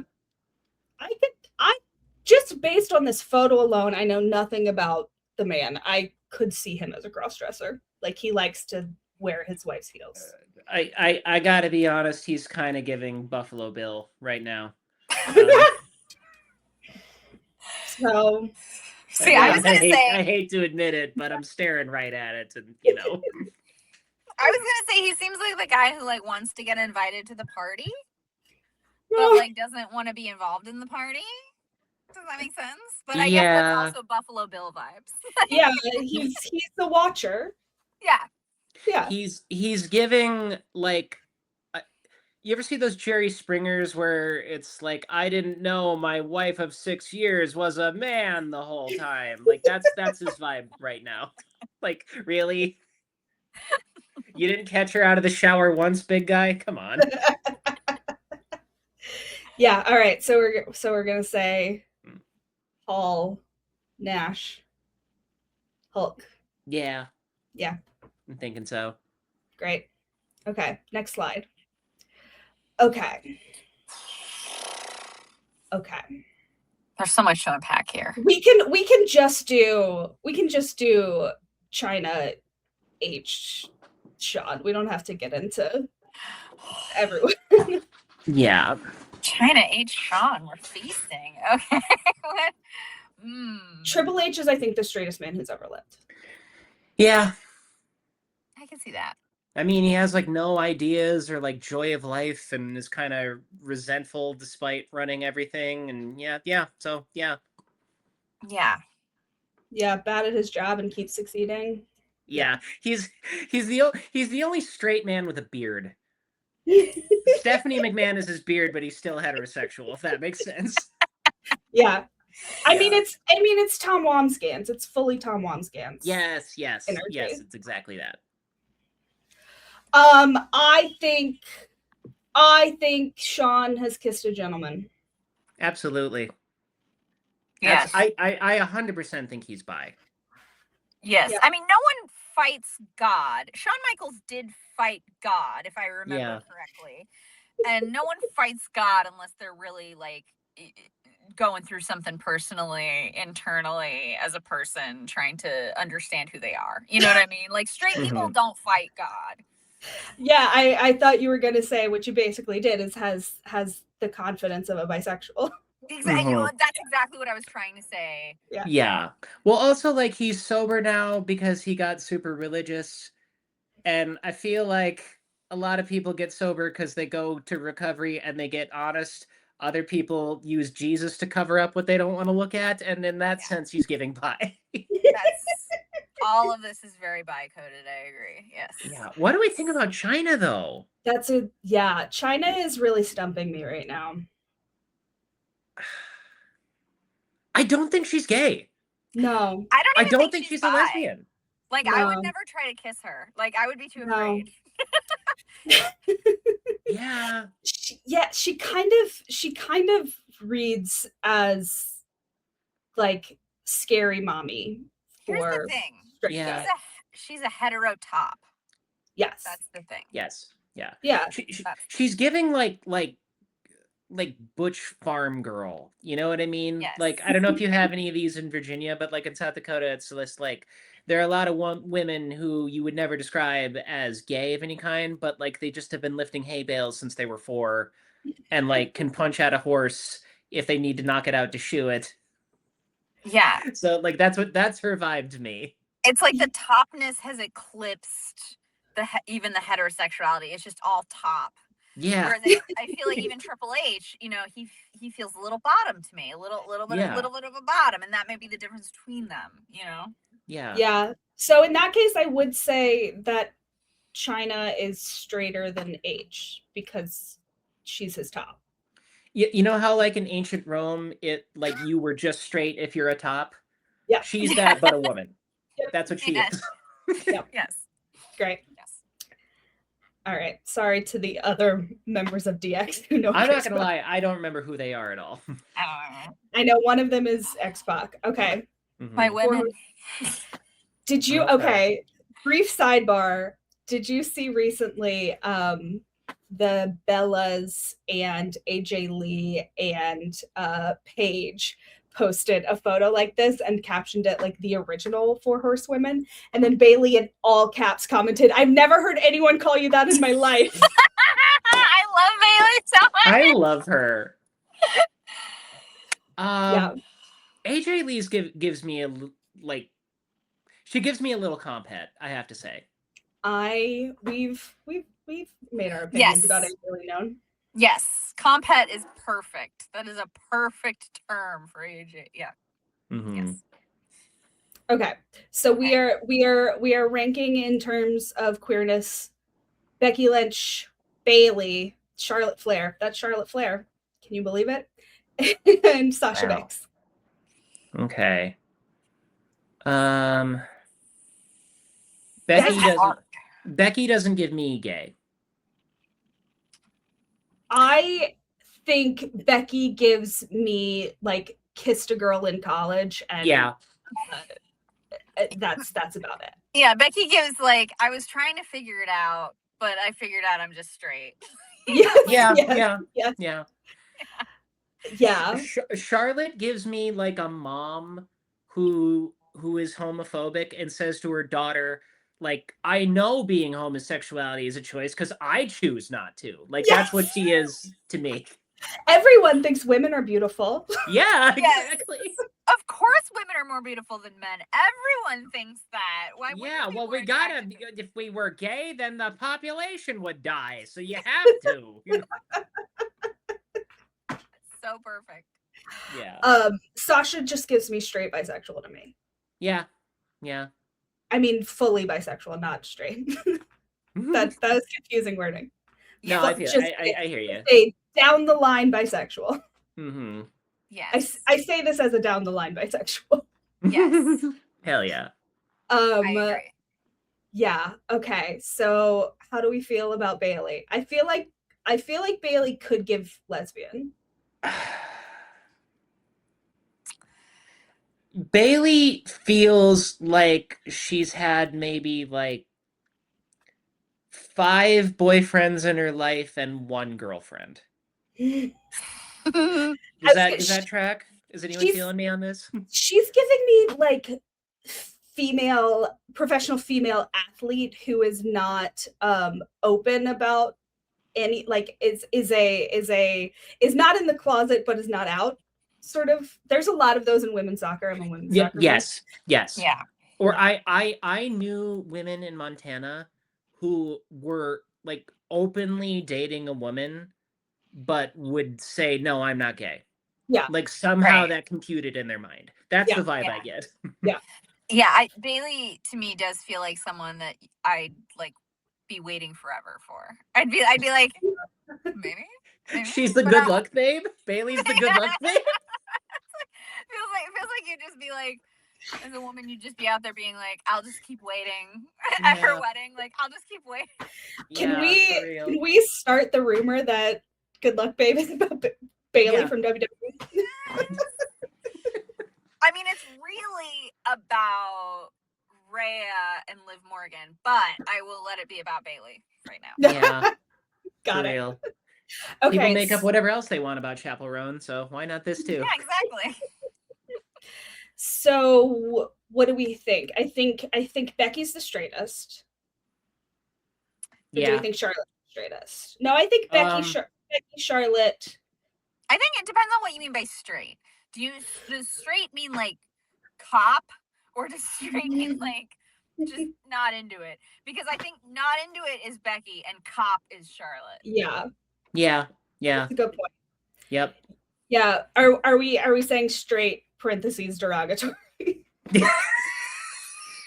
I just based on this photo alone, I know nothing about the man. I could see him as a cross-dresser. Like he likes to wear his wife's heels. I gotta be honest, he's kind of giving Buffalo Bill right now. So see, I was gonna say, I hate to admit it, but I'm staring right at it, and you know. I was gonna say he seems like the guy who like wants to get invited to the party, but like doesn't want to be involved in the party. Does that make sense? But I guess that's also Buffalo Bill vibes. Yeah, he's the watcher. Yeah. He's giving like, you ever see those Jerry Springers where it's like, I didn't know my wife of 6 years was a man the whole time. Like that's his vibe right now. Like, really? You didn't catch her out of the shower once, big guy? Come on. Yeah, all right. So we're gonna say Hall, Nash, Hulk. Yeah. Yeah. I'm thinking so. Great. Okay, next slide. Okay. There's so much to unpack here. We can just do China H Sean. We don't have to get into everyone. Yeah. China H Sean, we're feasting. Okay. Triple H is, I think, the straightest man who's ever lived. Yeah. I can see that. I mean, he has like no ideas or like joy of life and is kind of resentful despite running everything. And so. Yeah, bad at his job and keeps succeeding. Yeah. He's the only straight man with a beard. Stephanie McMahon is his beard, but he's still heterosexual, if that makes sense. Yeah. I mean it's Tom Wamsgans. It's fully Tom Wamsgans. Yes, it's exactly that. I think Sean has kissed a gentleman. Absolutely. Yes. I 100% think he's bi. Yes. Yeah. I mean, no one fights God. Shawn Michaels did fight God, if I remember correctly. And no one fights God unless they're really like going through something personally, internally, as a person, trying to understand who they are. You know what I mean? Like straight people don't fight God. Yeah, I thought you were going to say what you basically did is has the confidence of a bisexual. Exactly. That's exactly what I was trying to say. Yeah. Well, also like he's sober now because he got super religious, and I feel like a lot of people get sober because they go to recovery and they get honest. Other people use Jesus to cover up what they don't want to look at, and in that sense, he's giving bi. All of this is very bi-coded. I agree. Yes. Yeah. What do we think about China, though? China is really stumping me right now. I don't think she's gay. No. I don't think she's a lesbian. Like, I would never try to kiss her. Like, I would be too afraid. Yeah. She kind of reads as like scary mommy. Here's the thing. She's a hetero top. Yes. That's the thing. Yes. Yeah. Yeah. She's giving like butch farm girl. You know what I mean? Yes. Like, I don't know if you have any of these in Virginia, but like in South Dakota, it's just like there are a lot of women who you would never describe as gay of any kind, but like they just have been lifting hay bales since they were 4 and like can punch out a horse if they need to knock it out to shoe it. Yeah. So like that's her vibe to me. It's like the topness has eclipsed even the heterosexuality. It's just all top. Yeah. Whereas I feel like even Triple H, you know, he feels a little bottom to me, a little bit of a bottom, and that may be the difference between them, you know. Yeah. Yeah. So in that case, I would say that China is straighter than H because she's his top. You know how like in ancient Rome, it like you were just straight if you're a top? Yeah. She's that, but a woman. Yep. That's what she Yes. is. Yep. Yes. Great. Yes. All right. Sorry to the other members of DX who know. I'm not gonna lie, I don't remember who they are at all. I know one of them is X-Pac. Okay. My women. Did you Okay. brief sidebar. Did you see recently the Bellas and AJ Lee and Paige posted a photo like this and captioned it like the original Four Horsewomen, and then Bailey in all caps commented, "I've never heard anyone call you that in my life." I love Bailey so much. I love her. Yeah. AJ Lee's gives me a like. She gives me a little comp head, I have to say. We've made our opinions Yes. about it really known. Yes, compet is perfect. That is a perfect term for AJ. Yeah. Yes. Okay, so we are ranking in terms of queerness: Becky Lynch, Bailey, Charlotte Flair. That's Charlotte Flair. Can you believe it? And Sasha Wow. Banks. Okay. Becky doesn't give me gay. I think Becky gives me like kissed a girl in college, and Yeah. That's about it. Yeah, Becky gives like, I was trying to figure it out, but I figured out I'm just straight. Yeah. Charlotte gives me like a mom who is homophobic and says to her daughter, like, I know being homosexuality is a choice because I choose not to. Like, that's what she is to me. Everyone thinks women are beautiful. Yeah, Yes. exactly. Of course women are more beautiful than men. Everyone thinks that. Why Yeah, well, we gotta, if we were gay, then the population would die. So you have to. So perfect. Yeah. Sasha just gives me straight bisexual to me. Yeah. I mean, fully bisexual, not straight. that was confusing wording. No, I hear you. A down the line bisexual. Mm-hmm. Yes. I say this as a down the line bisexual. Yes. Hell yeah. I agree. Yeah. Okay. So how do we feel about Bailey? I feel like Bailey could give lesbian. Bailey feels like she's had maybe like 5 boyfriends in her life and 1 girlfriend. Does that track? Is anyone feeling me on this? She's giving me like professional female athlete who is not open about any, like is not in the closet but is not out, sort of. There's a lot of those in women's soccer. I'm a women's soccer fan. Yes. Yeah. Or I knew women in Montana who were like openly dating a woman but would say, no, I'm not gay. Yeah. Like somehow that computed in their mind. That's the vibe I get. Yeah, Bailey to me does feel like someone that I'd like be waiting forever for. I'd be like, maybe. She's the good luck babe. Bailey's the good luck babe. feels like you'd just be like, as a woman, you'd just be out there being like, I'll just keep waiting at her wedding. Like, I'll just keep waiting. Can we start the rumor that Good Luck Babe is about Bailey from WWE? I mean, it's really about Rhea and Liv Morgan, but I will let it be about Bailey right now. Yeah. Got it. Real. Okay. People make up whatever else they want about Chapel Roan, so why not this too? Yeah, exactly. So what do we think? I think Becky's the straightest. Or do we think Charlotte's the straightest? No, I think Becky, Charlotte. I think it depends on what you mean by straight. Does straight mean like cop, or does straight mean like just not into it? Because I think not into it is Becky and cop is Charlotte. Yeah. That's a good point. Yep. Yeah. Are we saying straight parentheses derogatory?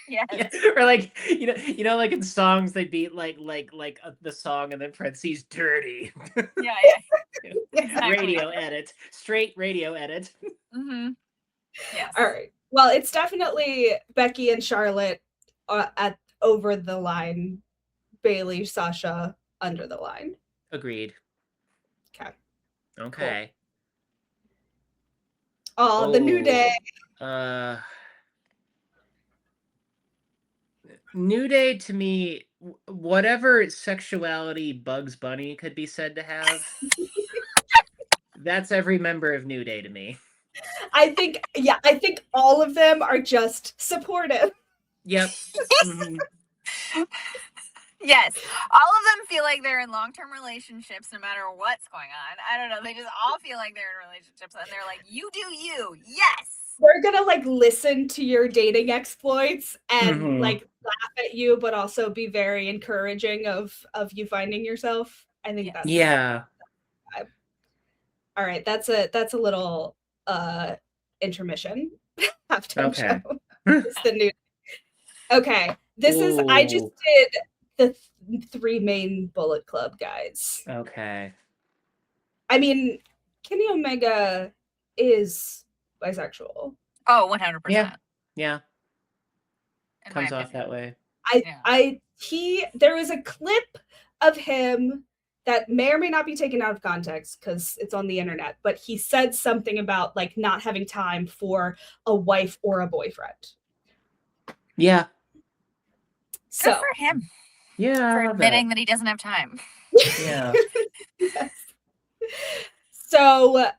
Yes. Yeah. Or like like in songs they'd be like the song and then parentheses dirty. Yeah. Exactly. Radio edit, straight radio edit. Mm-hmm. Yes. All right. Well, it's definitely Becky and Charlotte at over the line. Bailey, Sasha under the line. Agreed. Okay. Okay. Cool. Oh, the New Day. New Day to me, whatever sexuality Bugs Bunny could be said to have, that's every member of New Day to me. I think all of them are just supportive. Yep. Mm-hmm. Yes. All of them feel like they're in long-term relationships no matter what's going on. I don't know. They just all feel like they're in relationships and they're like, you do you. Yes. They're gonna like listen to your dating exploits and Mhm. like laugh at you, but also be very encouraging of you finding yourself. I think that's Yeah. All right, that's a little intermission. Halftime Okay. show. It's the new. Okay, this is I just Ooh. did the three main Bullet Club guys. Okay. I mean, Kenny Omega is bisexual. Oh, 100%. Yeah. In Comes my off that opinion. way. There is a clip of him that may or may not be taken out of context because it's on the internet, but he said something about like not having time for a wife or a boyfriend. Yeah. So good for him. Yeah. For admitting that he doesn't have time. Yeah. Yes. So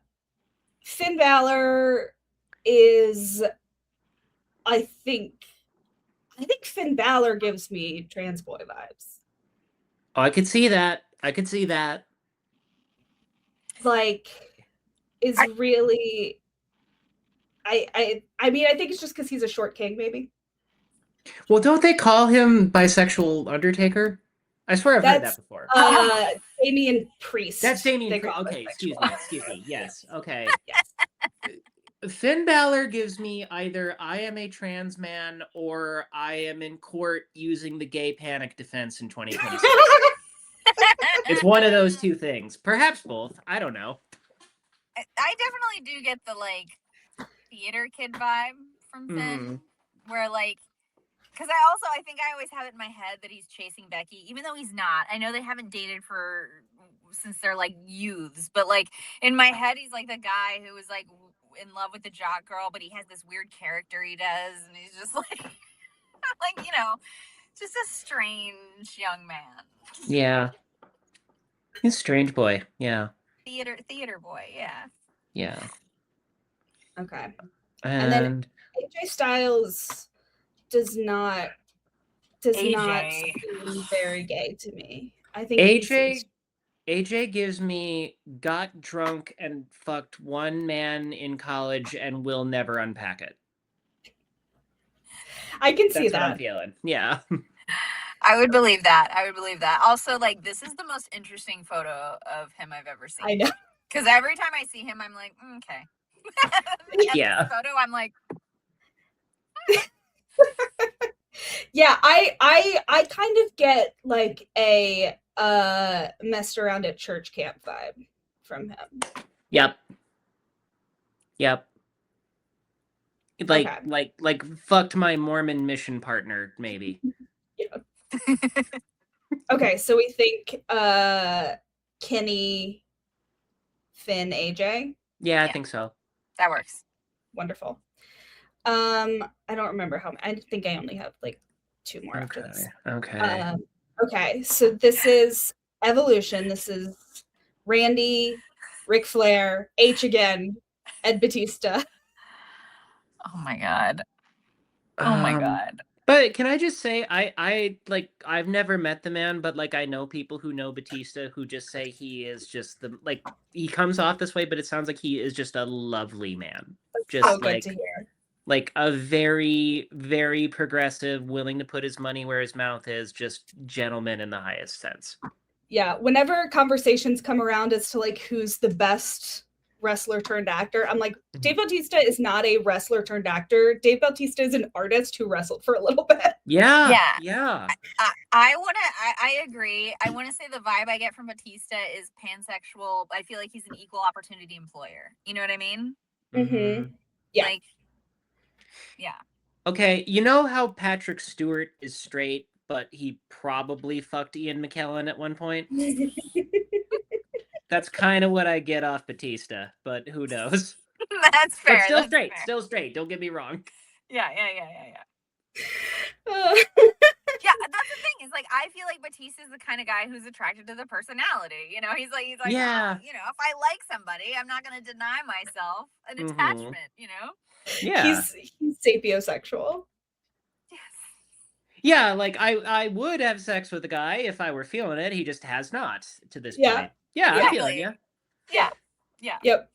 Finn Balor is, I think Finn Balor gives me trans boy vibes. Oh, I could see that. Like, is really. I mean, I think it's just because he's a short king, maybe. Well, don't they call him bisexual Undertaker? I swear I've heard that before. Damian Priest. That's Damian Priest. Okay, excuse me. Yes. Okay. Yes. Finn Balor gives me either I am a trans man or I am in court using the gay panic defense in 2026. It's one of those two things. Perhaps both. I don't know. I definitely do get the like theater kid vibe from Finn, where like, because I think I always have it in my head that he's chasing Becky, even though he's not. I know they haven't dated since they're like youths, but like in my head, he's like the guy who was like in love with the jock girl, but he has this weird character he does, and he's just like, like just a strange young man. Yeah, he's a strange boy. Yeah. Theater boy. Yeah. Yeah. Okay. And then AJ Styles does not seem very gay to me. I think AJ gives me got drunk and fucked one man in college and will never unpack it. I can see That's that. what I'm feeling. Yeah. I would believe that. Also, like, this is the most interesting photo of him I've ever seen. I know. Because every time I see him, I'm like, okay. Yeah. This photo, I'm like. Yeah, I kind of get like a messed around at church camp vibe from him. Yep. Like fucked my Mormon mission partner, maybe. Yeah. Okay, so we think Kenny, Finn, AJ. Yeah, I think so. That works. Wonderful. I don't remember how. I think I only have like two more after this. Okay. Okay, so this is Evolution. This is Randy, Ric Flair, H again, Ed Batista. Oh my god. Oh my god. But can I just say, I've never met the man, but like I know people who know Batista who just say he is just he comes off this way, but it sounds like he is just a lovely man. Just so good to hear. Like a very, very progressive, willing to put his money where his mouth is, just gentleman in the highest sense. Yeah, whenever conversations come around as to like who's the best wrestler turned actor. I'm like, Dave Bautista is not a wrestler turned actor. Dave Bautista is an artist who wrestled for a little bit. Yeah. Yeah. Yeah. I agree. I want to say the vibe I get from Batista is pansexual. I feel like he's an equal opportunity employer. You know what I mean? Mm-hmm. Yeah. Like, yeah. Okay, you know how Patrick Stewart is straight, but he probably fucked Ian McKellen at one point? That's kind of what I get off Batista, but who knows? That's fair. But still that's straight, fair. still straight. Don't get me wrong. Yeah. Uh, Yeah, that's the thing. Is like I feel like Batista's the kind of guy who's attracted to the personality. You know, he's like, Yeah. you know, if I like somebody, I'm not going to deny myself an attachment. You know. Yeah. he's sapiosexual. Yes. Yeah, like I would have sex with a guy if I were feeling it. He just has not to this Yeah. point. Yeah, I'm feeling Exactly. you. Yeah. Yep.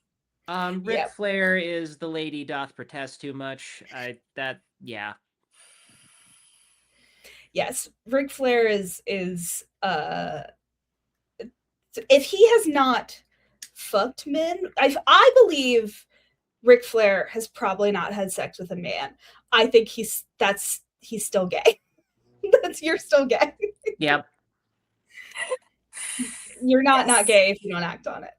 Ric Yep. Flair is the lady doth protest too much. Yeah. Yes, Ric Flair is if he has not fucked men, I believe Ric Flair has probably not had sex with a man. I think he's still gay. You're still gay. Yep. You're not Yes. gay if you don't act on it.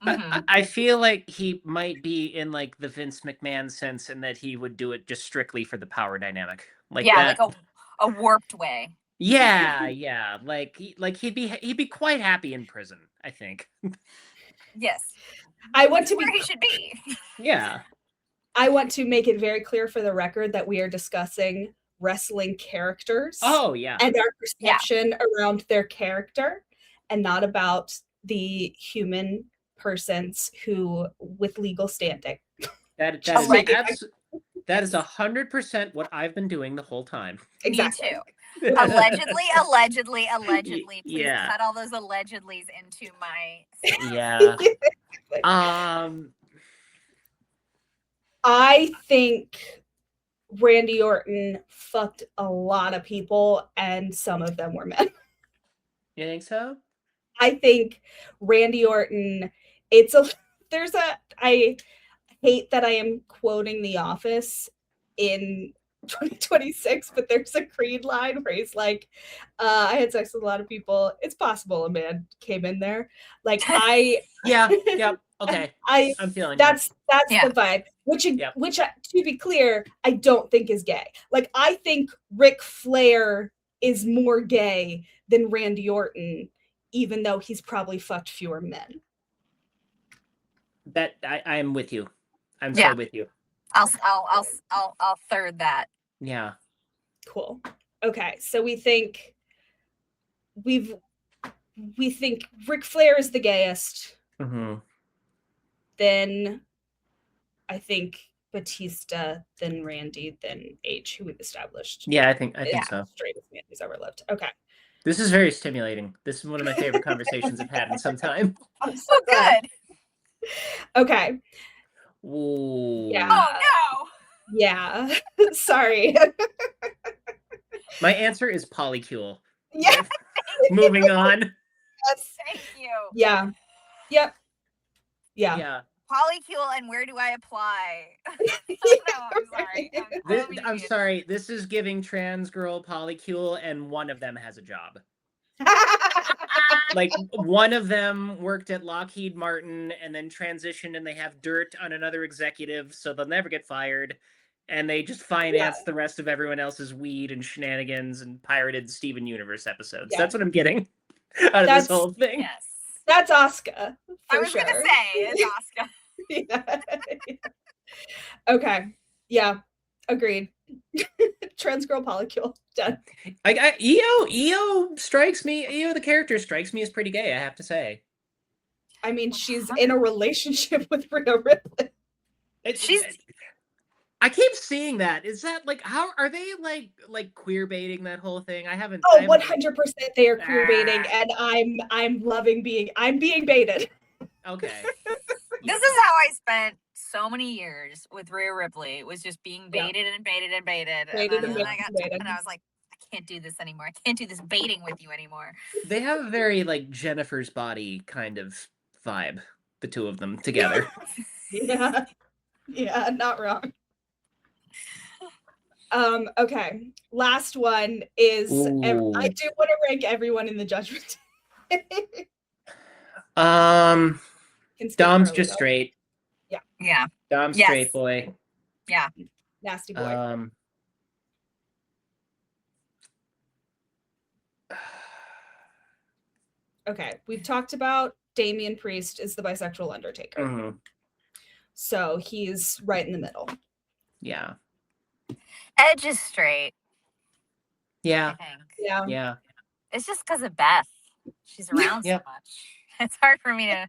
Mhm. I feel like he might be in like the Vince McMahon sense in that he would do it just strictly for the power dynamic. Like Yeah, that. like a warped way. Yeah. Like he'd be quite happy in prison, I think. Yes. I want to Where be he should be. Yeah. I want to make it very clear for the record that we are discussing wrestling characters. Oh, yeah. And our perception around their character, and not about the human persons who with legal standing. That Just is make it- that is 100% what I've been doing the whole time. Exactly. Me too. Allegedly. Please Yeah. cut all those allegedlys into my. Yeah. I think Randy Orton fucked a lot of people, and some of them were men. You think so? I think Randy Orton, I hate that I am quoting The Office in 2026, but there's a Creed line where he's like, I had sex with a lot of people. It's possible a man came in there. Like Yeah. Okay. I'm feeling that's Yeah. the vibe. Which Yep. To be clear, I don't think is gay. Like I think Ric Flair is more gay than Randy Orton, even though he's probably fucked fewer men. that. I'm with you. I'm Yeah. so with you. I'll third that. Yeah. Cool. Okay, so we think Ric Flair is the gayest. Mm-hmm. Then I think Batista, then Randy, then H, who we've established. Yeah, I think is so. the straightest man who's ever lived. Okay. This is very stimulating. This is one of my favorite conversations I've had in some time. I'm So good. Okay. Ooh. Yeah. Oh no. Yeah. Sorry. My answer is polycule. Yeah. Moving on. Yes. Thank you. Yeah. Yep. Yeah. Yeah. Polycule, and where do I apply? No, I'm sorry. I'm sorry. This is giving trans girl polycule, and one of them has a job. Like one of them worked at Lockheed Martin and then transitioned, and they have dirt on another executive, so they'll never get fired. And they just finance the rest of everyone else's weed and shenanigans and pirated Steven Universe episodes. Yeah. That's what I'm getting out of this whole thing. Yes. That's Asuka. I was gonna say it's Asuka. Yeah. Okay. Yeah. Agreed. Trans girl polycule. Done. EO strikes me. EO the character strikes me as pretty gay, I have to say. I mean, she's in a relationship with Rhea Ripley. I keep seeing that. Is that like how are they like queer baiting that whole thing? I haven't. Oh, 100% they are queer baiting, and I'm loving being baited. Okay. This is how I spent so many years with Rhea Ripley, was just being baited and baited and baited. Baited and and then baited. and I was like, I can't do this anymore. I can't do this baiting with you anymore. They have a very like Jennifer's Body kind of vibe. the two of them together. Yeah, not wrong. Okay, last one is I Ooh. do want to rank everyone in the judgment. Dom's just though. straight. Yeah. Dom's Yes. straight boy. Yeah. Nasty boy. Okay, we've talked about Damian Priest is the bisexual Undertaker. Mhm. So he's right in the middle. Yeah. Edge is straight, I Yeah. think. Yeah. Yeah. It's just because of Beth. She's around so Yep. much. It's hard for me to.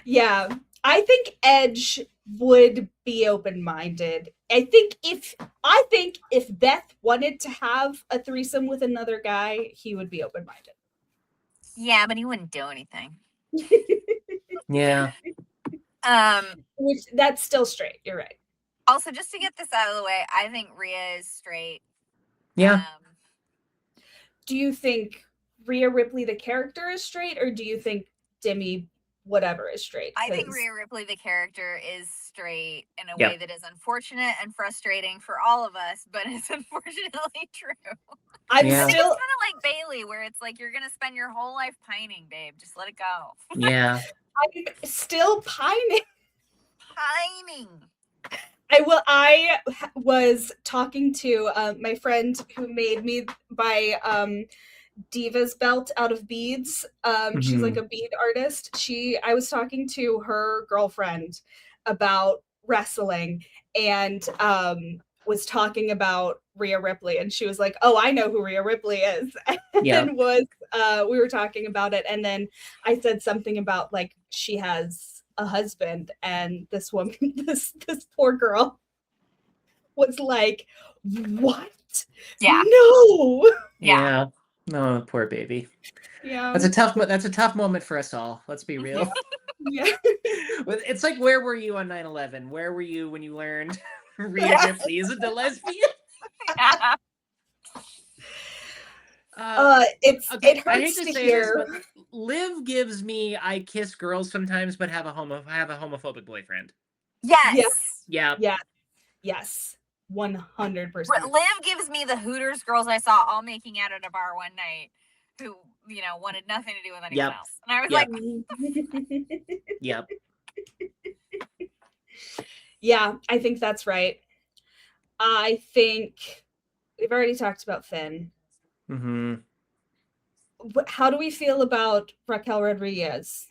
Yeah, I think Edge would be open-minded. I think if Beth wanted to have a threesome with another guy, he would be open-minded. Yeah, but he wouldn't do anything. Yeah. Which that's still straight. You're right. Also, just to get this out of the way, I think Rhea is straight. Yeah. Do you think Rhea Ripley the character is straight, or do you think Demi whatever is straight? I think Rhea Ripley the character is straight in a Yep. way that is unfortunate and frustrating for all of us, but it's unfortunately true. I Yeah. think it's kind of like Bailey, where it's like you're gonna spend your whole life pining, babe. Just let it go. Yeah. I'm still pining. Pining. I was talking to my friend who made me buy Diva's belt out of beads. She's like a bead artist. I was talking to her girlfriend about wrestling and was talking about Rhea Ripley, and she was like, "Oh, I know who Rhea Ripley is." And we were talking about it, and then I said something about like she has a husband, and this woman, this poor girl was like, "What? Yeah. No." Yeah. No, poor baby. Yeah. That's a tough moment for us all. Let's be real. Yeah. It's like, where were you on 9/11? Where were you when you learned Rhea Ripley isn't a lesbian? Yeah. It hurts I hate to to say hear. this, but Liv gives me I kiss girls sometimes, but have a homophobic boyfriend. Yes. Yeah. Yes. 100%. Liv gives me the Hooters girls I saw all making out at a bar one night who, wanted nothing to do with anyone else. And I was like, Yep. Yeah, I think that's right. I think we've already talked about Finn. Mm-hmm. How do we feel about Raquel Rodriguez?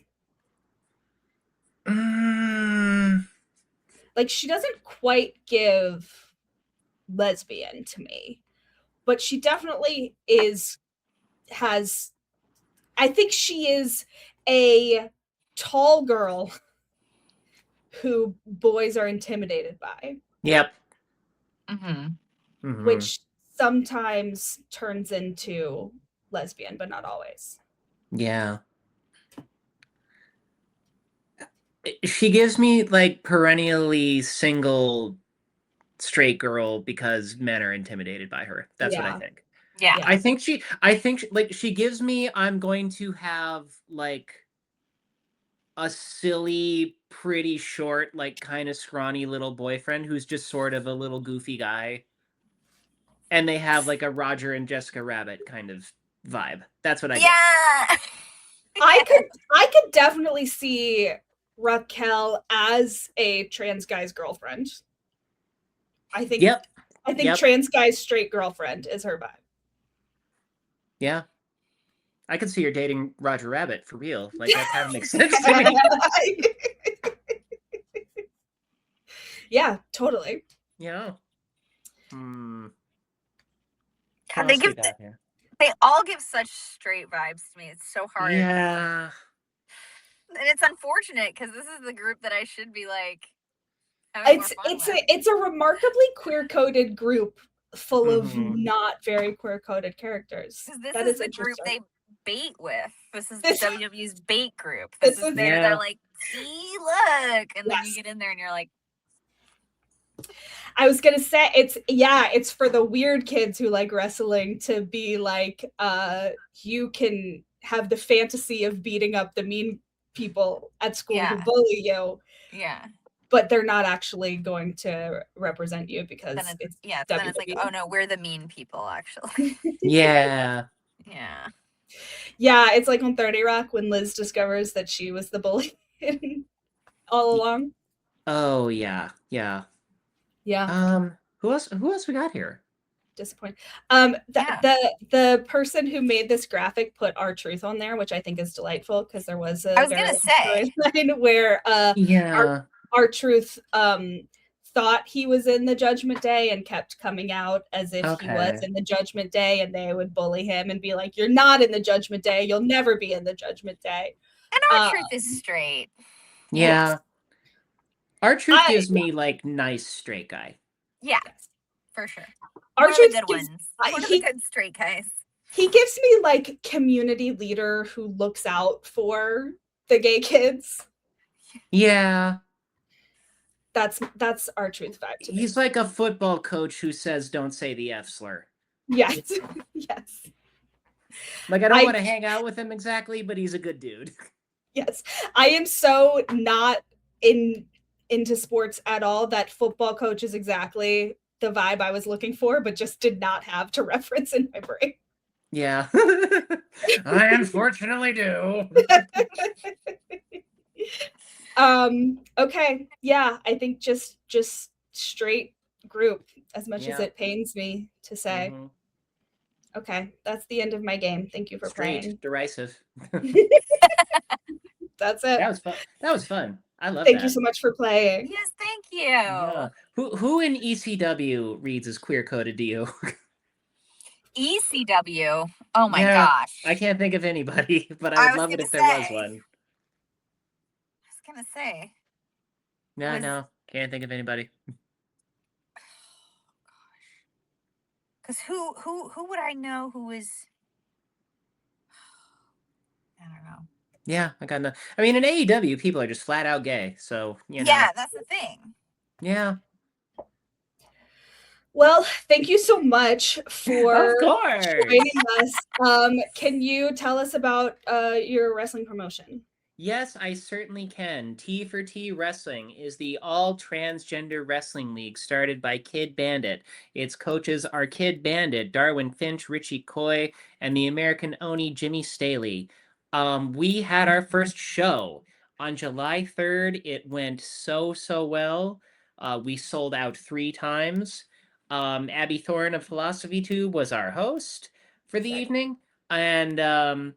Like, she doesn't quite give lesbian to me, but she definitely I think she is a tall girl who boys are intimidated by. Yep. Which sometimes turns into lesbian, but not always. Yeah. She gives me like perennially single straight girl because men are intimidated by her. That's what I think. Yeah. I think she like she gives me I'm going to have like a silly, pretty short, like kind of scrawny little boyfriend who's just sort of a little goofy guy. And they have like a Roger and Jessica Rabbit kind of vibe. That's what I get. I could definitely see Raquel as a trans guy's girlfriend. I think trans guy's straight girlfriend is her vibe. Yeah. I could see her dating Roger Rabbit for real. Like, that kind of makes sense to me. Yeah, totally. Yeah. They all give such straight vibes to me. It's so hard. Yeah. And it's unfortunate because this is the group that I should be like. It's a remarkably queer-coded group full of not very queer-coded characters. This is the group they bait with. This is the WWE's bait group. They're like, see, look, and then you get in there and you're like. I was gonna say it's for the weird kids who like wrestling to be like, you can have the fantasy of beating up the mean people at school who Yeah. bully you, Yeah. but they're not actually going to represent you because Then it's then it's like, WWE. oh no, we're the mean people actually. Yeah. Yeah. Yeah, it's like on 30 Rock when Liz discovers that she was the bully all along. Oh yeah. Yeah. Yeah, Who else we got here? disappointing. Yeah. The person who made this graphic put R-Truth on there, which I think is delightful because there was a I was very gonna long say. storyline where Yeah. R-Truth thought he was in the Judgment Day and kept coming out as if he was Okay. in the Judgment Day, and they would bully him and be like, "You're not in the Judgment Day. You'll never be in the Judgment Day." And our truth is straight. Yeah. R-Truth I gives me like nice straight guy. Yeah, yes. for sure. One of the R-Truth good gives ones. One of the good straight guys. he gives me like community leader who looks out for the gay kids. Yeah. That's R-Truth vibe to me. He's like a football coach who says don't say the F slur. Yes. Yes. Like I don't want to hang out with him exactly, but he's a good dude. Yes. I am so not into sports at all that football coach is exactly the vibe I was looking for, but just did not have to reference in my brain. Yeah. I unfortunately do. Okay. Yeah, I think just straight group, as much as Yeah. it pains me to say. Mhm. Okay, that's the end of my game. Thank you for Straight, playing. derisive. That's it. That was fun. That was fun. I love Thank that. you so much for playing. Yes, thank you. Yeah. Who in ECW reads as queer coded to you? ECW. Oh my Yeah, gosh. I can't think of anybody, but I I would was love it gonna if there was say. one. I was gonna say. No, Was- no, can't think of anybody. Because who would I know who is? I don't know. Yeah, I got no. I mean, in AEW, people are just flat out gay, so you know. Yeah, that's the thing. Yeah, Well, thank you so much for of course. joining us. Can you tell us about your wrestling promotion? Yes, I certainly can. T for T Wrestling is the all transgender wrestling league started by Kid Bandit. Its coaches are Kid Bandit, Darwin Finch, Richie Coy, and the American Oni Jimmy Staley. We had our first show on July 3rd. It went so well. We sold out 3 times. Abby Thorne of Philosophy Tube was our host for the evening, and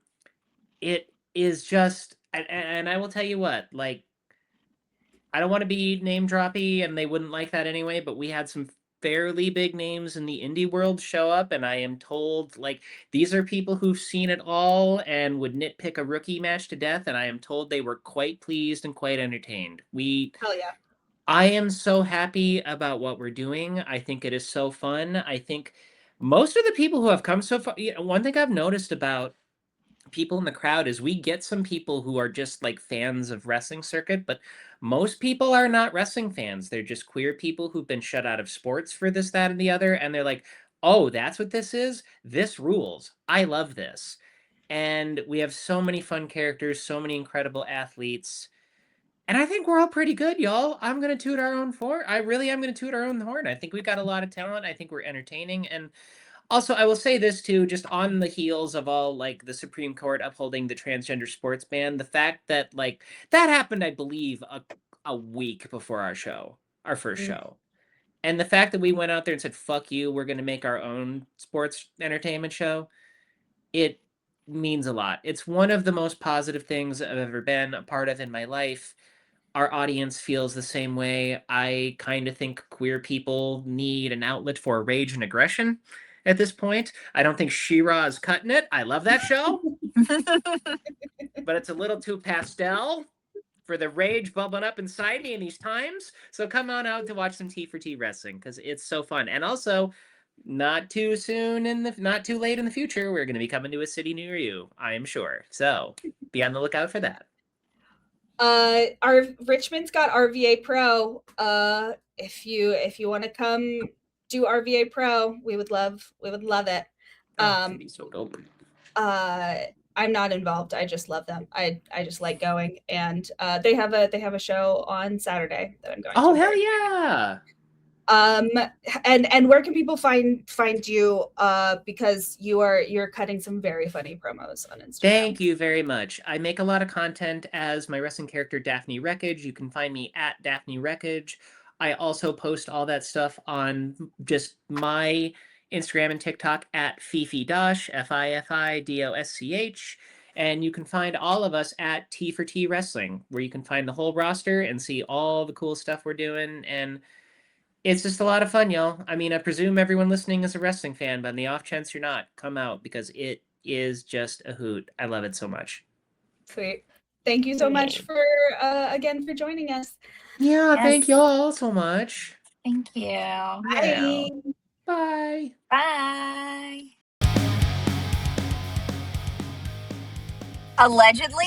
it is just and I will tell you what, like I don't want to be name droppy and they wouldn't like that anyway, but we had some fairly big names in the indie world show up, and I am told like these are people who've seen it all and would nitpick a rookie match to death, and I am told they were quite pleased and quite entertained. Hell yeah. I am so happy about what we're doing. I think it is so fun. I think most of the people who have come so far, one thing I've noticed about people in the crowd is we get some people who are just like fans of wrestling circuit, but most people are not wrestling fans. They're just queer people who've been shut out of sports for this, that, and the other, and they're like, oh, that's what this is? This rules. I love this. And we have so many fun characters, so many incredible athletes. And I think we're all pretty good, y'all. I'm gonna toot our own horn. I really am gonna toot our own horn. I think we've got a lot of talent. I think we're entertaining, and also, I will say this too, just on the heels of all like the Supreme Court upholding the transgender sports ban, the fact that like that happened, I believe, a week before our first show. And the fact that we went out there and said, fuck you, we're gonna make our own sports entertainment show, it means a lot. It's one of the most positive things I've ever been a part of in my life. Our audience feels the same way. I kind of think queer people need an outlet for rage and aggression at this point. I don't think She-Ra is cutting it. I love that show, but it's a little too pastel for the rage bubbling up inside me in these times. So come on out to watch some T for T wrestling because it's so fun. And also, not too late in the future, we're going to be coming to a city near you, I am sure. So be on the lookout for that. Our Richmond's got RVA Pro. If you want to come do RVA Pro, we would love it. That'd be so dope. I I'm not involved. I just love them. I just like going, and they have a show on Saturday that I'm going Oh, to. hell yeah. And where can people find you? Because you're cutting some very funny promos on Instagram. Thank you very much. I make a lot of content as my wrestling character Daphne Wreckage. You can find me at Daphne Wreckage. I also post all that stuff on just my Instagram and TikTok at fifi dosch, FIFIDOSCH. And you can find all of us at T for T Wrestling, where you can find the whole roster and see all the cool stuff we're doing. And it's just a lot of fun, y'all. I mean, I presume everyone listening is a wrestling fan, but on the off chance you're not, come out because it is just a hoot. I love it so much. Sweet. Thank you so much for again for joining us. Yeah, Yes. thank y'all so much. Thank you. Bye. Bye. Bye. Allegedly